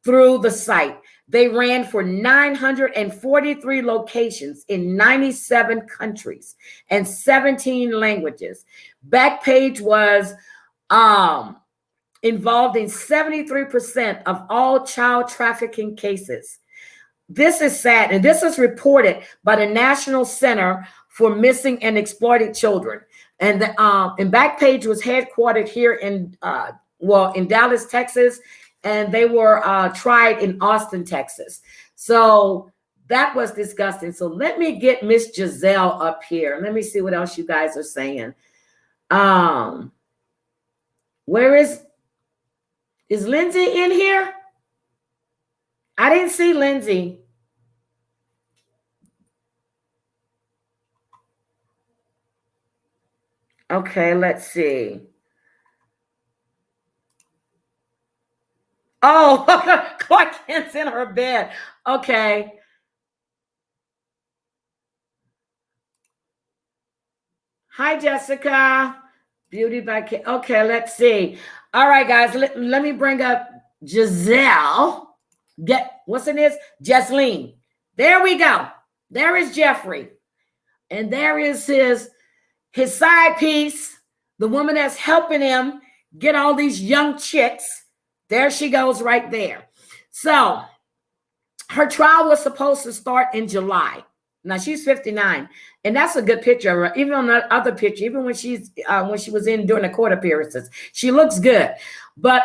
through the site. They ran for 943 locations in 97 countries and 17 languages. Backpage was involved in 73% of all child trafficking cases. This is sad, and this is reported by the National Center for Missing and Exploited Children. And Backpage was headquartered here in Dallas, Texas, and they were tried in Austin, Texas. So that was disgusting. So let me get Miss Giselle up here. Let me see what else you guys are saying. Where is Lindsay in here? I didn't see Lindsay. Okay, let's see. Oh, Clark Kent's in her bed. Okay. Hi, Jessica. Beauty by K. Okay, let's see. All right, guys, let me bring up Giselle. What's in this? Jesseline. There we go. There is Jeffrey. And there is his side piece, the woman that's helping him get all these young chicks. There she goes right there. So her trial was supposed to start in July. Now she's 59, and that's a good picture of her. Even on the other picture, even when she was in during the court appearances, she looks good. But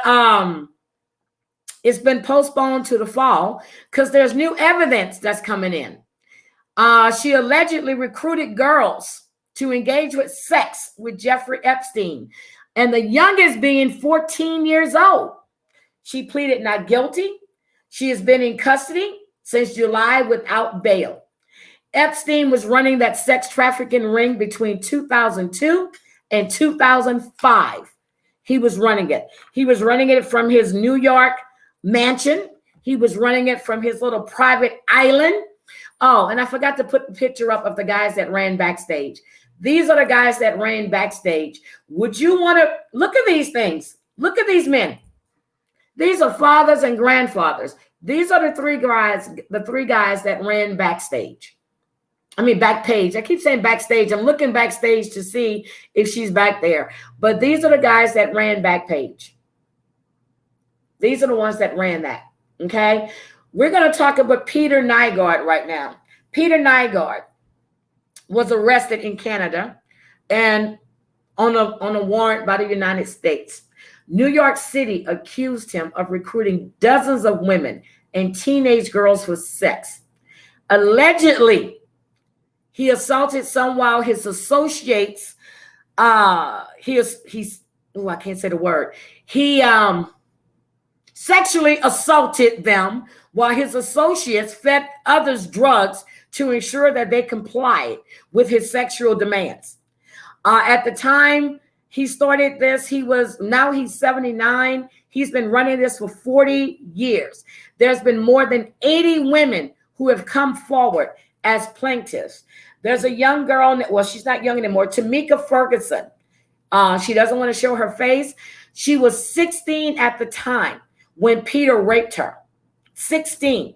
it's been postponed to the fall because there's new evidence that's coming in. She allegedly recruited girls to engage with sex with Jeffrey Epstein, and the youngest being 14 years old. She pleaded not guilty. She has been in custody since July without bail. Epstein was running that sex trafficking ring between 2002 and 2005. He was running it. He was running it from his New York mansion. He was running it from his little private island. Oh, and I forgot to put the picture up of the guys that ran backstage. These are the guys that ran backstage. Would you want to look at these things? Look at these men. These are fathers and grandfathers. These are the three guys that ran backstage. I mean, back page. I keep saying backstage. I'm looking backstage to see if she's back there. But these are the guys that ran back page. These are the ones that ran that. Okay. We're going to talk about Peter Nygard right now. Peter Nygard was arrested in Canada and on a warrant by the United States. New York City accused him of recruiting dozens of women and teenage girls for sex. Allegedly, he assaulted some while his associates, I can't say the word. He sexually assaulted them while his associates fed others drugs to ensure that they complied with his sexual demands. At the time he started this, he's 79. He's been running this for 40 years. There's been more than 80 women who have come forward as plaintiffs. There's a young girl, well, she's not young anymore, Tamika Ferguson. She doesn't want to show her face. She was 16 at the time when Peter raped her. 16.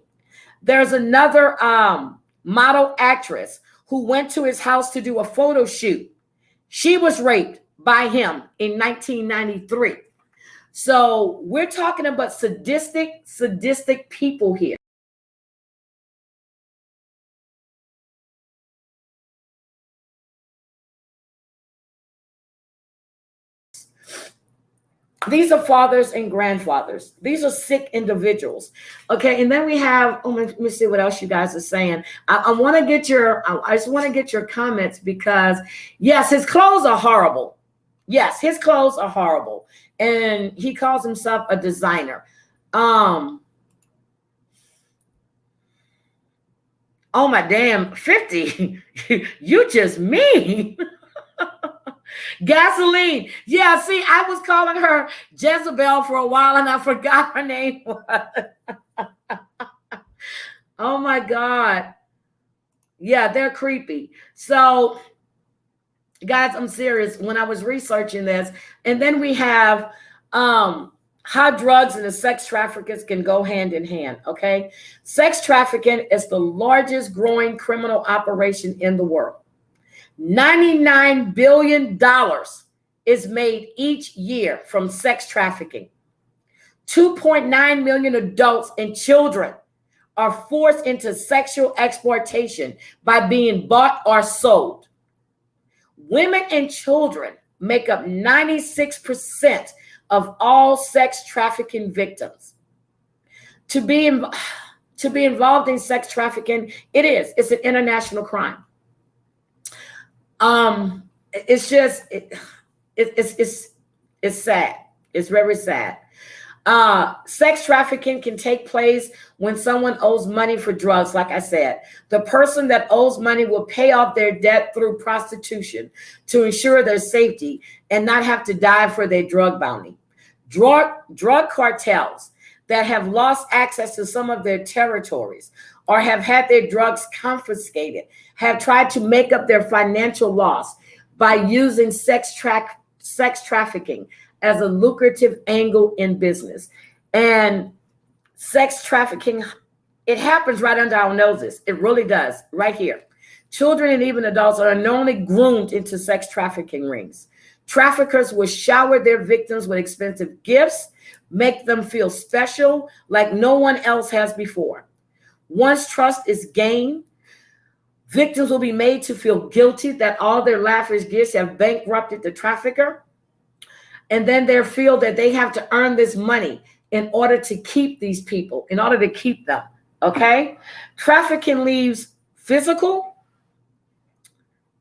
There's another model actress who went to his house to do a photo shoot. She was raped by him in 1993. So we're talking about sadistic people here. These are fathers and grandfathers. These are sick individuals. Okay, and then we have, let me see what else you guys are saying. I just want to get your comments because, yes, his clothes are horrible. Yes, his clothes are horrible. And he calls himself a designer. Oh my damn, 50. You just mean. Gasoline. Yeah, see, I was calling her Jezebel for a while and I forgot her name was. Oh my God. Yeah, they're creepy. So, guys, I'm serious. When I was researching this, and then we have how drugs and the sex traffickers can go hand in hand, okay? Sex trafficking is the largest growing criminal operation in the world. $99 billion is made each year from sex trafficking. 2.9 million adults and children are forced into sexual exploitation by being bought or sold. Women and children make up 96% of all sex trafficking victims. To be involved in sex trafficking, it's an international crime. It's just, it's sad. It's very sad. Sex trafficking can take place when someone owes money for drugs. Like I said, the person that owes money will pay off their debt through prostitution to ensure their safety and not have to die for their drug bounty. Drug cartels that have lost access to some of their territories or have had their drugs confiscated have tried to make up their financial loss by using sex trafficking as a lucrative angle in business. And sex trafficking, it happens right under our noses. It really does, right here. Children and even adults are unknowingly groomed into sex trafficking rings. Traffickers will shower their victims with expensive gifts, make them feel special like no one else has before. Once trust is gained, victims will be made to feel guilty that all their lavish gifts have bankrupted the trafficker. And then they feel that they have to earn this money in order to keep these people, in order to keep them, okay? Trafficking leaves physical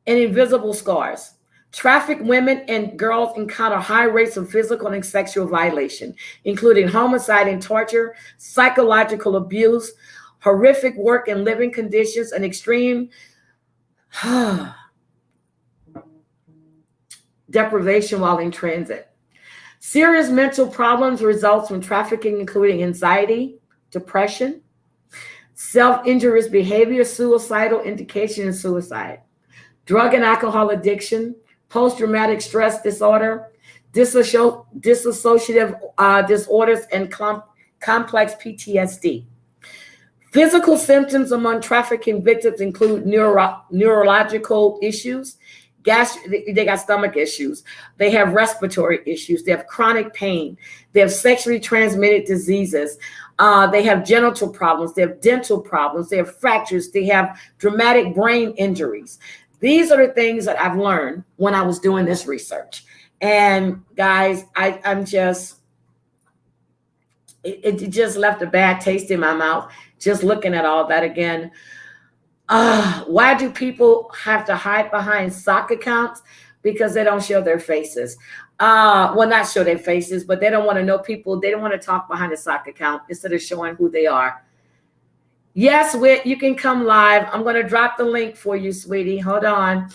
and invisible scars. Trafficked women and girls encounter high rates of physical and sexual violation, including homicide and torture, psychological abuse, horrific work and living conditions, and extreme deprivation while in transit. Serious mental problems results from trafficking, including anxiety, depression, self-injurious behavior, suicidal indication, and suicide. drug and alcohol addiction, post-traumatic stress disorder, dissociative disorders, and complex PTSD. Physical symptoms among trafficking victims include neurological issues. They got stomach issues. They have respiratory issues. They have chronic pain. They have sexually transmitted diseases. They have genital problems. They have dental problems. They have fractures. They have dramatic brain injuries. These are the things that I've learned when I was doing this research. And guys, I'm just, it just left a bad taste in my mouth just looking at all that again. Why do people have to hide behind sock accounts? Because they don't show their faces. Well, not show their faces, but they don't want to know people. They don't want to talk behind a sock account instead of showing who they are. Yes, Whit, you can come live. I'm going to drop the link for you, sweetie. Hold on.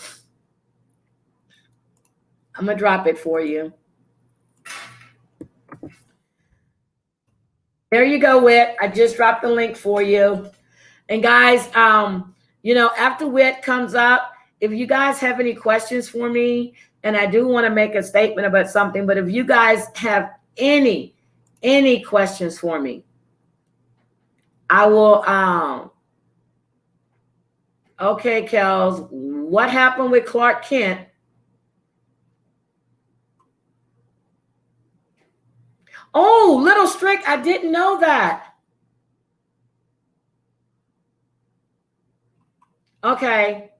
I'm going to drop it for you. There you go, Whit. I just dropped the link for you. And guys, you know, after Whit comes up, if you guys have any questions for me, and I do want to make a statement about something, but if you guys have any questions for me, I will, okay, Kels, what happened with Clark Kent? Oh, Little Strick, I didn't know that. Okay.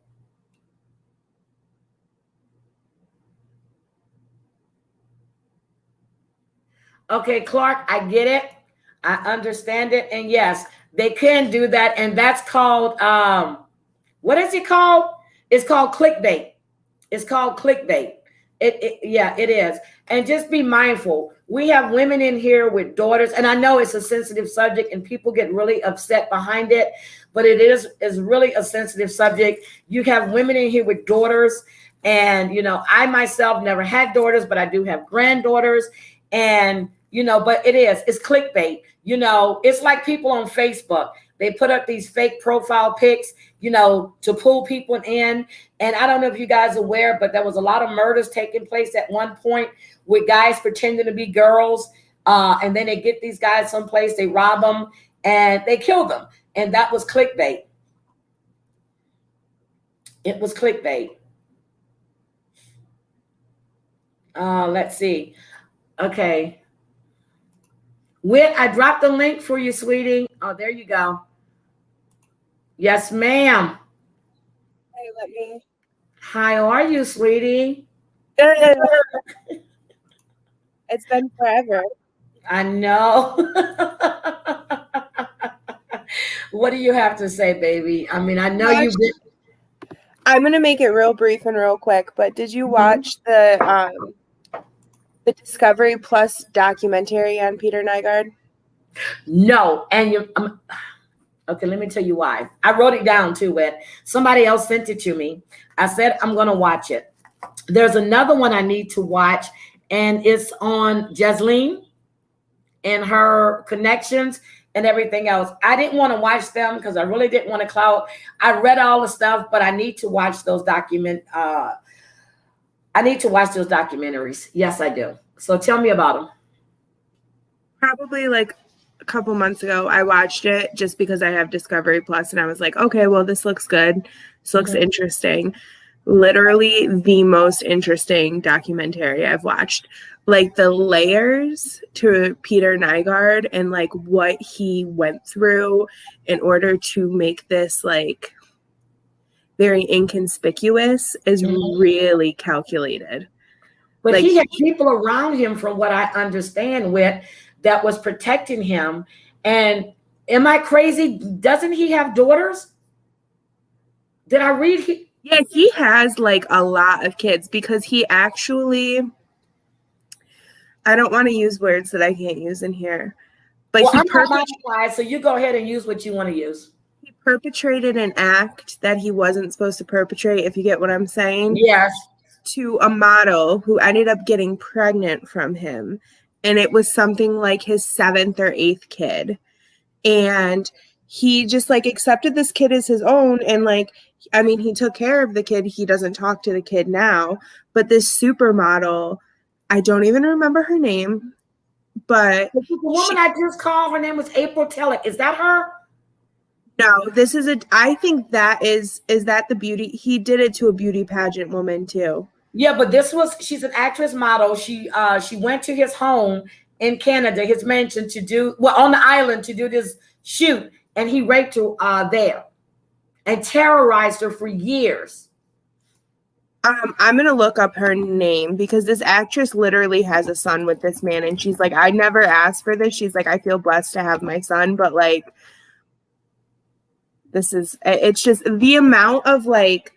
Okay, Clark, I get it. I understand it. And yes, they can do that. And that's called, what is it called? It's called clickbait. It's called clickbait. Yeah, it is. And just be mindful. We have women in here with daughters, and I know it's a sensitive subject and people get really upset behind it, but is really a sensitive subject. You have women in here with daughters, and, you know, I myself never had daughters, but I do have granddaughters, and, you know, but it's clickbait. You know, it's like people on Facebook. They put up these fake profile pics, you know, to pull people in. And I don't know if you guys are aware, but there was a lot of murders taking place at one point with guys pretending to be girls. And then they get these guys someplace, they rob them, and they kill them. And that was clickbait. It was clickbait. Let's see. Okay. Whit, I dropped the link for you, sweetie. Oh, there you go. Yes, ma'am. Hey, let me. How are you, sweetie? It's been forever. I know. What do you have to say, baby? I mean, I know you've been. I'm gonna make it real brief and real quick. But did you watch the Discovery Plus documentary on Peter Nygard? No, and you. Okay, let me tell you why. I wrote it down too, Whit. Somebody else sent it to me. I said, I'm going to watch it. There's another one I need to watch, and it's on Jesleen and her connections and everything else. I didn't want to watch them because I really didn't want to clout. I read all the stuff, but I need to watch those I need to watch those documentaries. Yes, I do. So tell me about them. Probably like a couple months ago, I watched it just because I have Discovery Plus, and I was like, okay, well, this looks good. This looks interesting. Literally the most interesting documentary I've watched. Like the layers to Peter Nygard and like what he went through in order to make this like very inconspicuous is really calculated. But like, he had people around him, from what I understand, with that was protecting him. And am I crazy? Doesn't he have daughters? Did I read? Yeah, he has like a lot of kids because he actually, I don't want to use words that I can't use in here, but well, I'm not modified, so you go ahead and use what you want to use. He perpetrated an act that he wasn't supposed to perpetrate, if you get what I'm saying. Yes. To a model who ended up getting pregnant from him. And it was something like his 7th or 8th kid. And he just like accepted this kid as his own. And like, I mean, he took care of the kid. He doesn't talk to the kid now, but this supermodel, I don't even remember her name, but the woman I just called, her name was April Teller. Is that her? No, this is I think that is that the beauty? He did it to a beauty pageant woman too. Yeah, but she's an actress model. She went to his home in Canada, his mansion on the island to do this shoot, and he raped her there and terrorized her for years. I'm going to look up her name because this actress literally has a son with this man. And she's like, I never asked for this. She's like, I feel blessed to have my son. But like, it's just the amount of like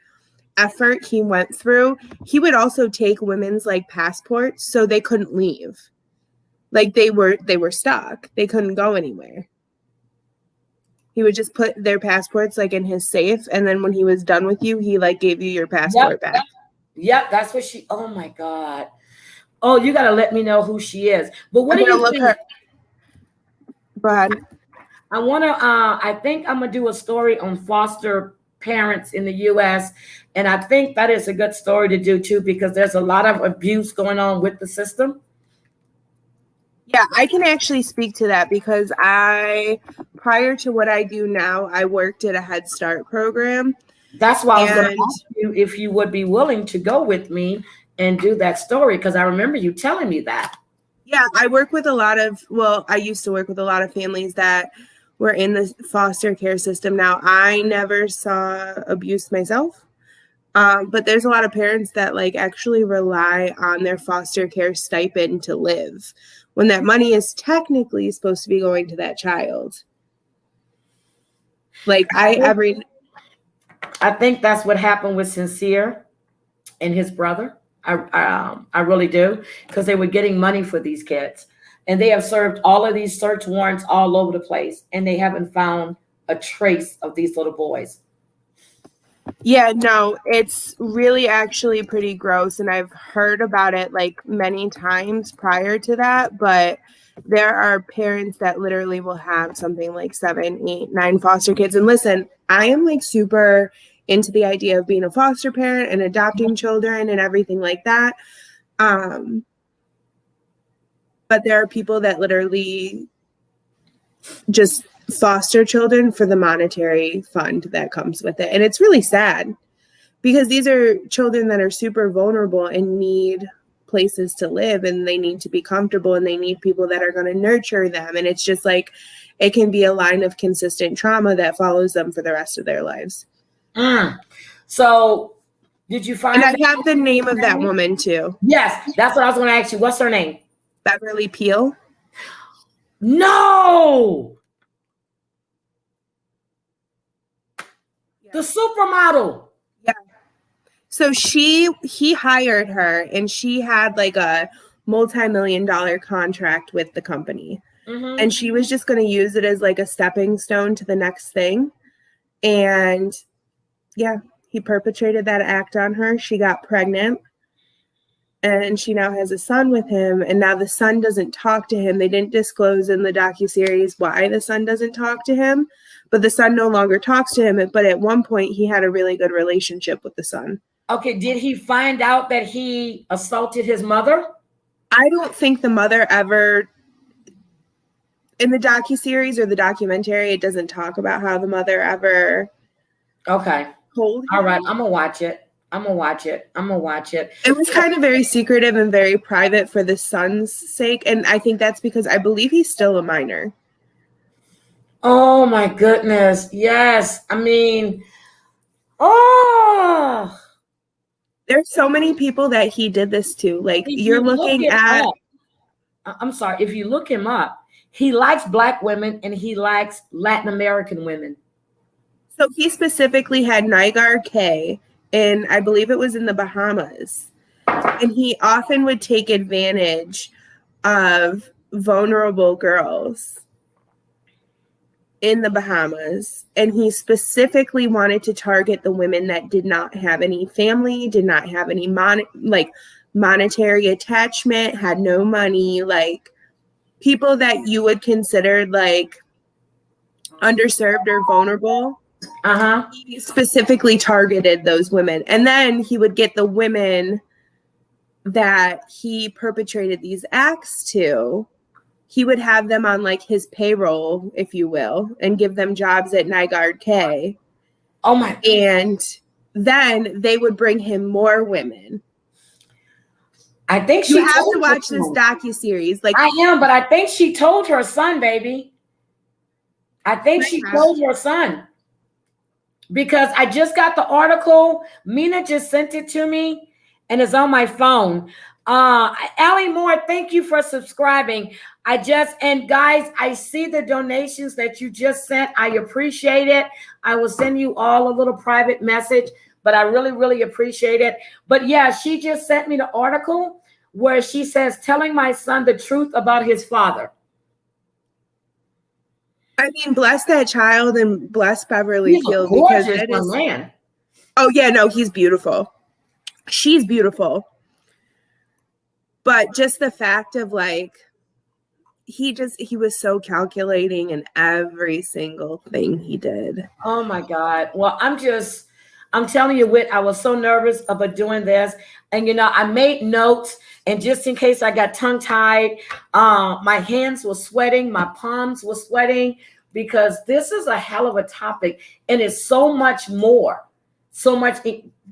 effort he went through. He would also take women's like passports so they couldn't leave. Like they were stuck. They couldn't go anywhere. He would just put their passports like in his safe, and then when he was done with you, he like gave you your passport back. Yep, that's what she. Oh my God! Oh, you gotta let me know who she is. But what do you think? Go ahead. I wanna. I think I'm gonna do a story on foster parents in the U.S., and I think that is a good story to do too because there's a lot of abuse going on with the system. Yeah, I can actually speak to that because prior to what I do now, I worked at a Head Start program. That's why I was going to ask you if you would be willing to go with me and do that story because I remember you telling me that. Yeah, I used to work with a lot of families that were in the foster care system. Now, I never saw abuse myself, but there's a lot of parents that like actually rely on their foster care stipend to live when that money is technically supposed to be going to that child. Like I think that's what happened with Sincere and his brother. I really do, because they were getting money for these kids, and they have served all of these search warrants all over the place, and they haven't found a trace of these little boys. Yeah, no, it's really actually pretty gross, and I've heard about it like many times prior to that, but there are parents that literally will have something like 7, 8, 9 foster kids. And listen, I am like super into the idea of being a foster parent and adopting children and everything like that. But there are people that literally just foster children for the monetary fund that comes with it. And it's really sad because these are children that are super vulnerable and need places to live, and they need to be comfortable, and they need people that are going to nurture them. And it's just like, it can be a line of consistent trauma that follows them for the rest of their lives. So did you find? And I have the name of that woman too. Yes, that's what I was going to ask you. What's her name? Beverly Peel. No. The supermodel. Yeah. So he hired her, and she had like a multi-million-dollar contract with the company. Mm-hmm. And she was just going to use it as like a stepping stone to the next thing. And yeah, he perpetrated that act on her. She got pregnant, and she now has a son with him. And now the son doesn't talk to him. They didn't disclose in the docuseries why the son doesn't talk to him, but the son no longer talks to him. But at one point, he had a really good relationship with the son. Okay, did he find out that he assaulted his mother? I don't think the mother ever, in the docuseries or the documentary, it doesn't talk about how the mother ever. Okay. Told him. All right, I'm gonna watch it. It was kind of very secretive and very private for the son's sake, and I think that's because I believe he's still a minor. Oh my goodness. Yes. I mean, there's so many people that he did this to. Like, you're looking at. I'm sorry. If you look him up, he likes Black women and he likes Latin American women. So he specifically had Nygard K, and I believe it was in the Bahamas. And he often would take advantage of vulnerable girls in the Bahamas. And he specifically wanted to target the women that did not have any family, did not have any monetary attachment, had no money, like people that you would consider like underserved or vulnerable, Uh-huh. he specifically targeted those women. And then he would get the women that he perpetrated these acts to, he would have them on like his payroll, if you will, and give them jobs at Nygard K. Oh my. And then they would bring him more women. I think you have to watch this docuseries. Like, I am, but I think she told her son, baby. I think she told her son. Because I just got the article. Mina just sent it to me and it's on my phone. Allie Moore, thank you for subscribing. And guys, I see the donations that you just sent. I appreciate it. I will send you all a little private message, but I really, really appreciate it. But yeah, she just sent me the article where she says, telling my son the truth about his father. I mean, bless that child and bless Beverly Field, because it is, man. Oh yeah, no, he's beautiful. She's beautiful. But just the fact of like, he was so calculating in every single thing he did. Oh my God. Well, I'm telling you, Whit, I was so nervous about doing this. And, I made notes, and just in case I got tongue tied, my hands were sweating, my palms were sweating, because this is a hell of a topic. And it's so much more, so much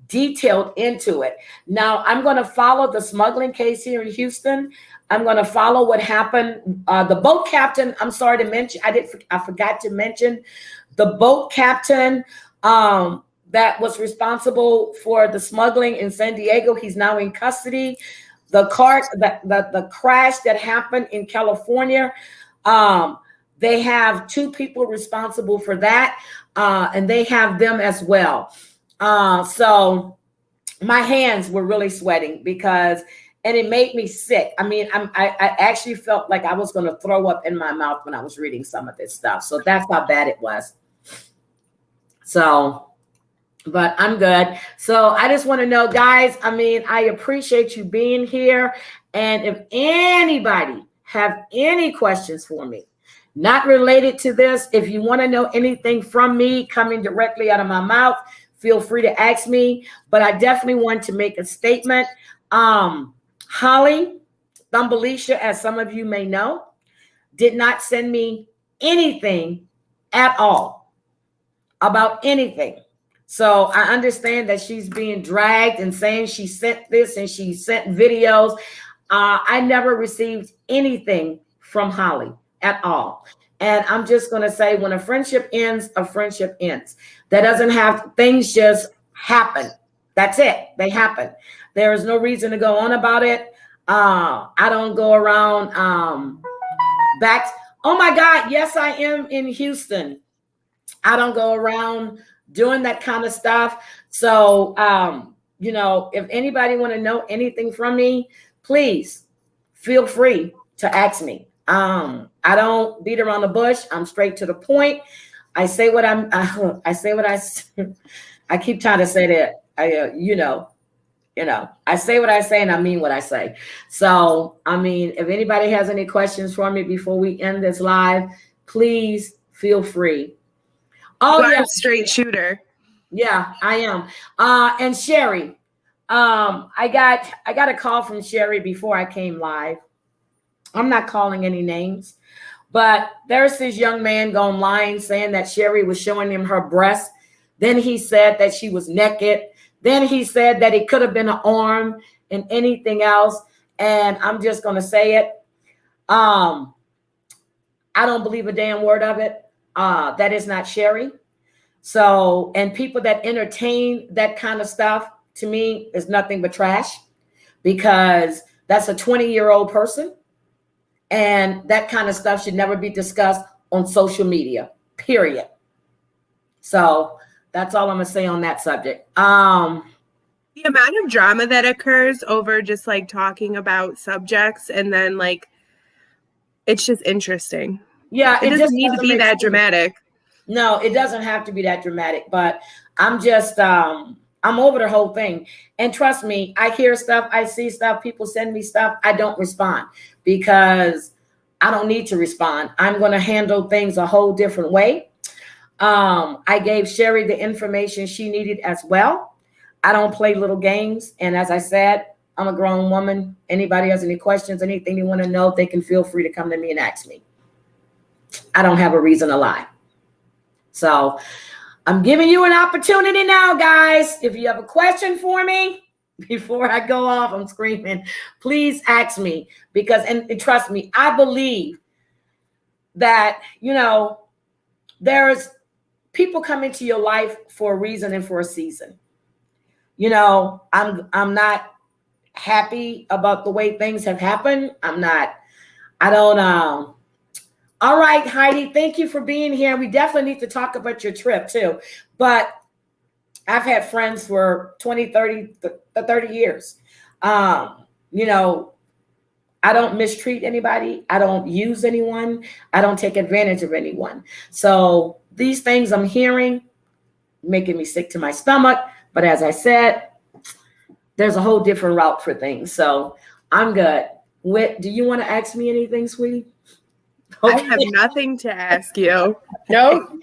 detailed into it. Now, I'm going to follow the smuggling case here in Houston. I'm going to follow what happened. The boat captain, I'm sorry to mention, I forgot to mention the boat captain that was responsible for the smuggling in San Diego. He's now in custody. The crash that happened in California, they have 2 people responsible for that, and they have them as well. So my hands were really sweating and it made me sick. I mean, I actually felt like I was going to throw up in my mouth when I was reading some of this stuff. So that's how bad it was. So, but I'm good. So I just want to know, guys, I mean, I appreciate you being here. And if anybody have any questions for me, not related to this, if you want to know anything from me coming directly out of my mouth, feel free to ask me. But I definitely want to make a statement. Holly Thumbelicia, as some of you may know, did not send me anything at all about anything. So I understand that she's being dragged and saying she sent this and she sent videos. I never received anything from Holly at all. And I'm just going to say, when a friendship ends, a friendship ends. That doesn't have, things just happen. That's it. They happen. There is no reason to go on about it. I don't go around back. Oh my God. Yes, I am in Houston. I don't go around doing that kind of stuff. So, if anybody want to know anything from me, please feel free to ask me. I don't beat around the bush. I'm straight to the point. I say what I say what I keep trying to say that, I say what I say and I mean what I say. So, I mean, if anybody has any questions for me before we end this live, please feel free. Oh, yeah. Straight shooter. Yeah, I am. And Sherry, I got a call from Sherry before I came live. I'm not calling any names, but there's this young man going lying, saying that Sherry was showing him her breasts. Then he said that she was naked. Then he said that it could have been an arm and anything else. And I'm just going to say it. I don't believe a damn word of it. That is not Sherry. So, and people that entertain that kind of stuff, to me, is nothing but trash, because that's a 20-year-old person. And that kind of stuff should never be discussed on social media, period. So that's all I'm going to say on that subject. The amount of drama that occurs over just like talking about subjects, and then like, it's just interesting. Yeah. It doesn't need to be that dramatic. No, it doesn't have to be that dramatic, but I'm just, I'm over the whole thing. And trust me, I hear stuff, I see stuff, people send me stuff. I don't respond because I don't need to respond. I'm going to handle things a whole different way. I gave Sherry the information she needed as well. I don't play little games. And as I said, I'm a grown woman. Anybody has any questions, anything you want to know, they can feel free to come to me and ask me. I don't have a reason to lie. So I'm giving you an opportunity now, guys. If you have a question for me, before I go off, I'm screaming, please ask me. Because, and trust me, I believe that, you know, there's people come into your life for a reason and for a season. You know, I'm not happy about the way things have happened. All right, Heidi, thank you for being here. We definitely need to talk about your trip too. But I've had friends for 20, 30 years. You know, I don't mistreat anybody. I don't use anyone. I don't take advantage of anyone. So these things I'm hearing making me sick to my stomach. But as I said, there's a whole different route for things. So I'm good. Whit, do you want to ask me anything, sweetie? Okay. I have nothing to ask you. Nope.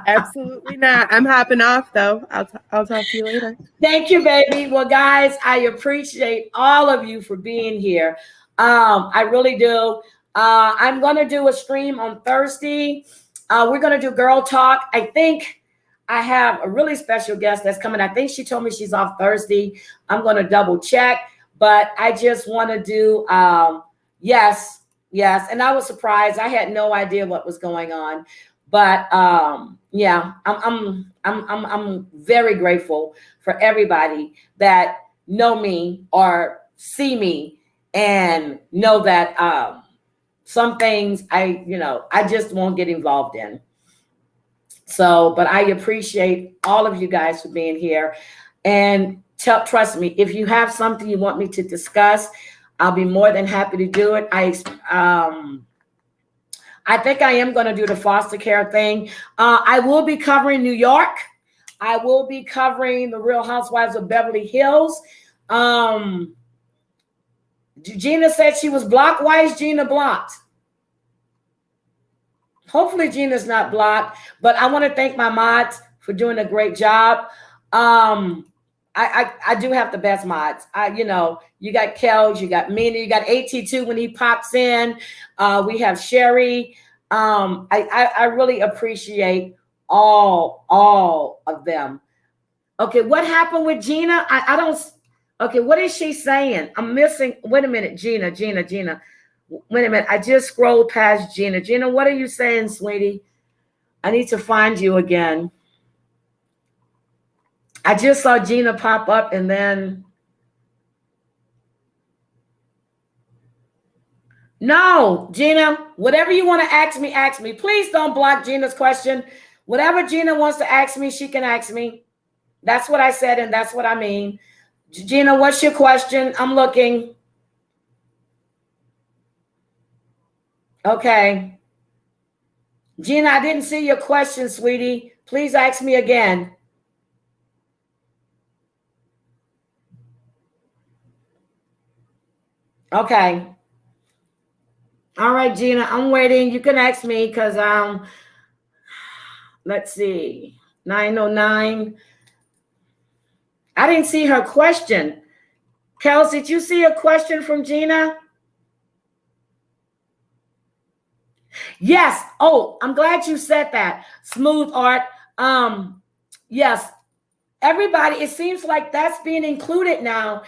Absolutely not. I'm hopping off though. I'll talk to you later. Thank you, baby. Well, guys, I appreciate all of you for being here. I really do. I'm going to do a stream on Thursday. We're going to do Girl Talk. I think I have a really special guest that's coming. I think she told me she's off Thursday. I'm going to double check, but I just want to do, yes. And I was surprised. I had no idea what was going on, but yeah, I'm very grateful for everybody that know me or see me and know that some things I just won't get involved in. So, but I appreciate all of you guys for being here, and trust me, if you have something you want me to discuss, I'll be more than happy to do it. I think I am going to do the foster care thing. I will be covering New York. I will be covering the Real Housewives of Beverly Hills. Gina said she was blocked. Why is Gina blocked? Hopefully Gina's not blocked, but I want to thank my mods for doing a great job. I do have the best mods. You got Kels, you got Mina, you got AT2 when he pops in. We have Sherry. I really appreciate all of them. Okay, what happened with Gina? I don't. Okay, what is she saying? I'm missing. Wait a minute, Gina. Wait a minute. I just scrolled past Gina. Gina, what are you saying, sweetie? I need to find you again. I just saw Gina pop up and then. No, Gina, whatever you want to ask me. Please don't block Gina's question. Whatever Gina wants to ask me, she can ask me. That's what I said, and that's what I mean. Gina, what's your question? I'm looking. Okay. Gina, I didn't see your question, sweetie. Please ask me again. Okay. All right, Gina, I'm waiting. You can ask me because let's see. 909. I didn't see her question. Kels, did you see a question from Gina? Yes. Oh, I'm glad you said that. Smooth Art. Yes. Everybody, it seems like that's being included now.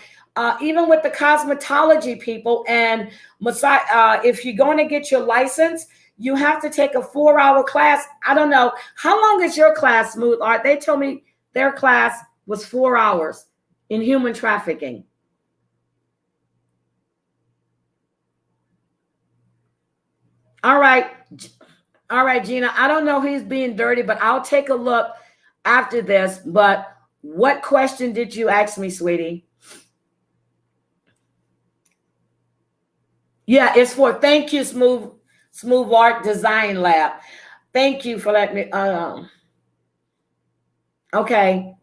Even with the cosmetology people and if you're going to get your license, you have to take a 4-hour class. I don't know. How long is your class, Smooth Art? They told me their class was 4 hours in human trafficking. All right, Gina. I don't know who's being dirty, but I'll take a look after this. But what question did you ask me, sweetie? Yeah, it's for, thank you, Smooth Art Design Lab. Thank you for letting me, okay.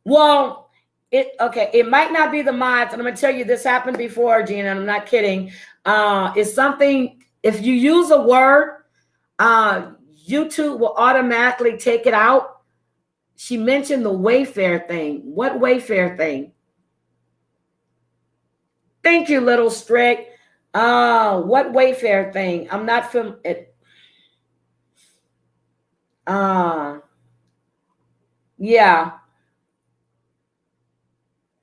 Well, it might not be the mods, and I'm gonna tell you this happened before, Gina, and I'm not kidding. It's something, if you use a word, YouTube will automatically take it out. She mentioned the Wayfair thing. What Wayfair thing? Thank you, Little Strick. What Wayfair thing? I'm not familiar. Yeah.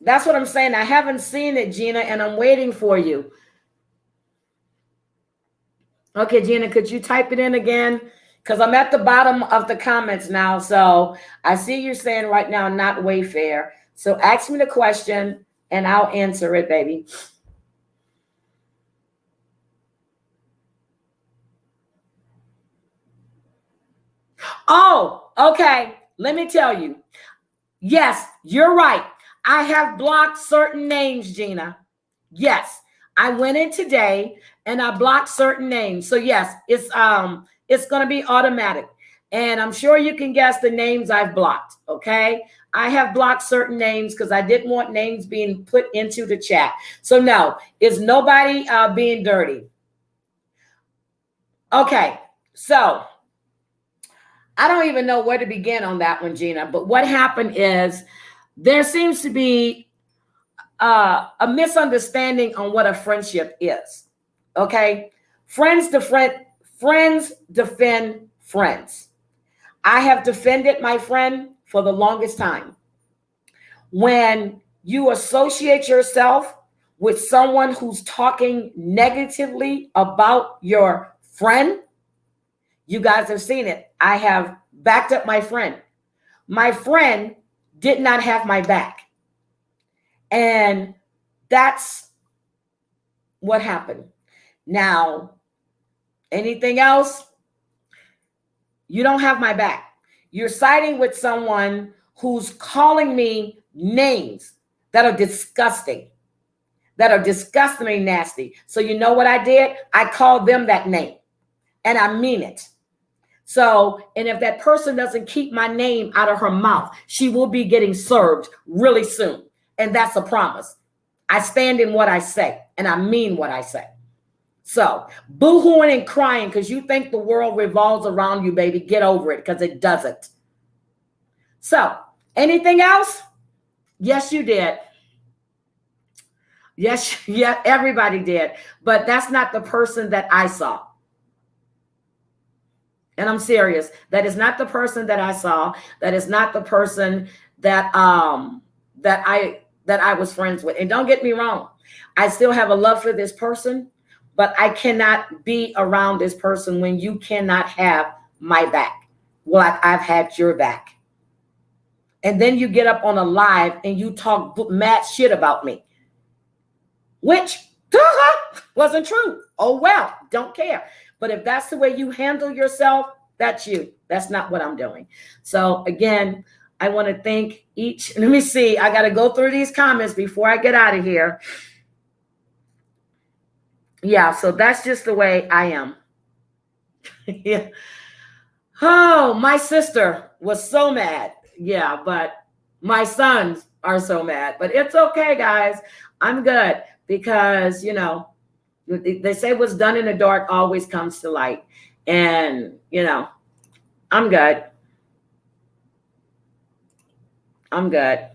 That's what I'm saying. I haven't seen it, Gina, and I'm waiting for you. Okay, Gina, could you type it in again? Because I'm at the bottom of the comments now. So I see you're saying right now, not Wayfair. So ask me the question and I'll answer it, baby. Oh, okay. Let me tell you. Yes, you're right. I have blocked certain names, Gina. Yes, I went in today and I blocked certain names. So yes, it's going to be automatic. And I'm sure you can guess the names I've blocked, okay? I have blocked certain names because I didn't want names being put into the chat. So no, it's nobody being dirty. Okay, so I don't even know where to begin on that one, Gina. But what happened is there seems to be a misunderstanding on what a friendship is. Okay, friends defend friends. I have defended my friend for the longest time. When you associate yourself with someone who's talking negatively about your friend, you guys have seen it. I have backed up my friend. My friend did not have my back. And that's what happened. Now, anything else? You don't have my back. You're siding with someone who's calling me names that are disgusting, that are disgustingly nasty. So you know what I did? I called them that name, and I mean it. So, and if that person doesn't keep my name out of her mouth, she will be getting served really soon. And that's a promise. I stand in what I say, and I mean what I say. So, boo-hooing and crying because you think the world revolves around you, baby. Get over it, because it doesn't. So, anything else? Yes, you did. Yes, yeah, everybody did. But that's not the person that I saw. And I'm serious. That is not the person that I saw. That is not the person that that I was friends with. And don't get me wrong, I still have a love for this person, but I cannot be around this person when you cannot have my back. Well, I've had your back. And then you get up on a live and you talk mad shit about me, which wasn't true. Oh, well, don't care. But if that's the way you handle yourself, that's you. That's not what I'm doing. So again, I want to thank each. Let me see. I got to go through these comments before I get out of here. Yeah, so that's just the way I am. Yeah. Oh, my sister was so mad. Yeah, but my sons are so mad. But it's okay, guys. I'm good because, you know, they say what's done in the dark always comes to light. And, you know, I'm good. I'm good.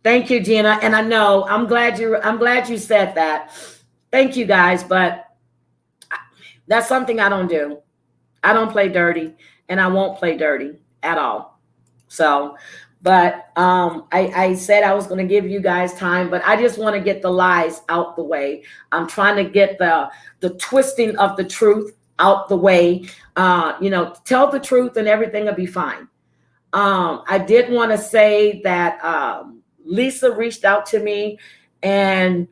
Thank you, Gina. And I know I'm glad you said that. Thank you, guys. But that's something I don't do. I don't play dirty, and I won't play dirty at all. So, but I said I was going to give you guys time, but I just want to get the lies out the way. I'm trying to get the twisting of the truth out the way. You know, tell the truth and everything will be fine. I did want to say that Lisa reached out to me and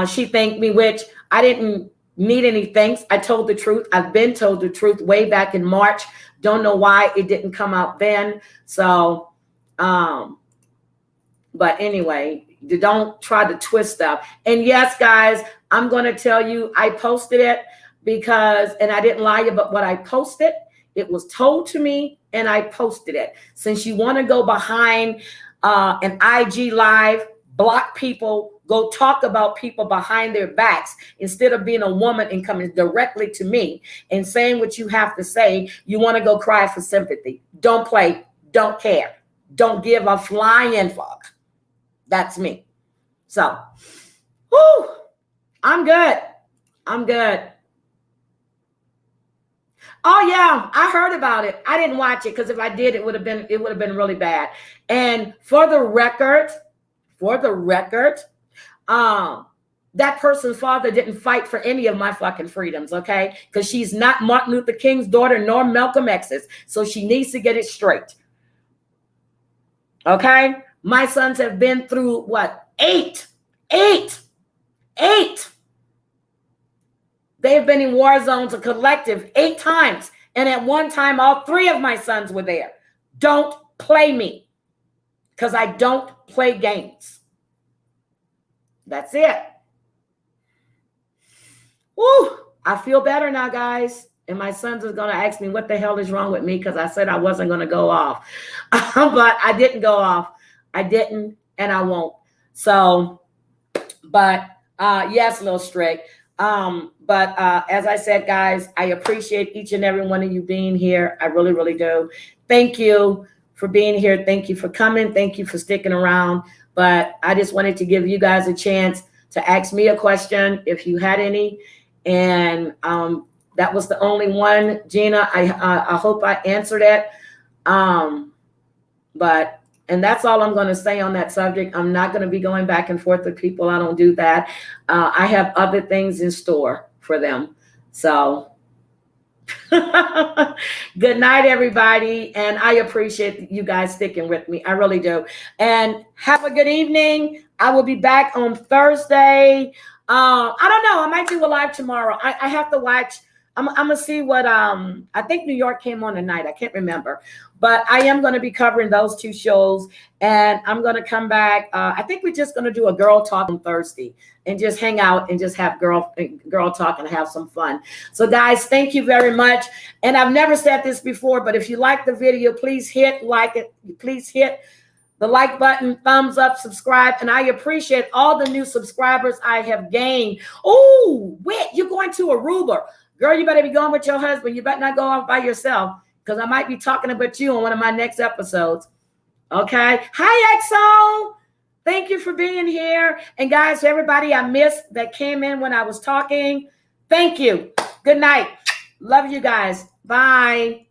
she thanked me, which I didn't need any thanks. I told the truth. I've been told the truth way back in March. Don't know why it didn't come out then. So, but anyway, don't try to twist stuff. And yes, guys, I'm going to tell you, I posted it because, and I didn't lie about what I posted. It was told to me and I posted it. Since you want to go behind an IG live, block people, go talk about people behind their backs instead of being a woman and coming directly to me and saying what you have to say. You want to go cry for sympathy. Don't play. Don't care. Don't give a flying fuck. That's me. So, whoo, I'm good. I'm good. Oh yeah, I heard about it. I didn't watch it because if I did, it would have been really bad. And for the record, that person's father didn't fight for any of my fucking freedoms, okay? Because she's not Martin Luther King's daughter nor Malcolm X's. So she needs to get it straight. Okay? My sons have been through what? Eight. They've been in war zones, a collective 8 times. And at one time, all 3 of my sons were there. Don't play me. Because I don't play games. That's it. Woo! I feel better now, guys. And my sons are going to ask me what the hell is wrong with me because I said I wasn't going to go off. But I didn't go off. I didn't, and I won't. So, but yes, Lil Strick. But as I said, guys, I appreciate each and every one of you being here. I really, really do. Thank you for being here. Thank you for coming. Thank you for sticking around. But I just wanted to give you guys a chance to ask me a question if you had any. And that was the only one, Gina. I hope I answered it. And that's all I'm going to say on that subject. I'm not going to be going back and forth with people. I don't do that. I have other things in store for them. So good night, everybody. And I appreciate you guys sticking with me. I really do. And have a good evening. I will be back on Thursday. I don't know. I might do a live tomorrow. I have to watch. I'm going to see what, I think New York came on tonight. I can't remember. But I am going to be covering those 2 shows. And I'm going to come back. I think we're just going to do a girl talk on Thursday and just hang out and just have girl talk and have some fun. So, guys, thank you very much. And I've never said this before, but if you like the video, please hit like it. Please hit the like button, thumbs up, subscribe. And I appreciate all the new subscribers I have gained. Oh, wait, you're going to Aruba. Girl, you better be going with your husband. You better not go off by yourself because I might be talking about you on one of my next episodes. Okay. Hi, Exxon. Thank you for being here. And guys, everybody I missed that came in when I was talking, thank you. Good night. Love you guys. Bye.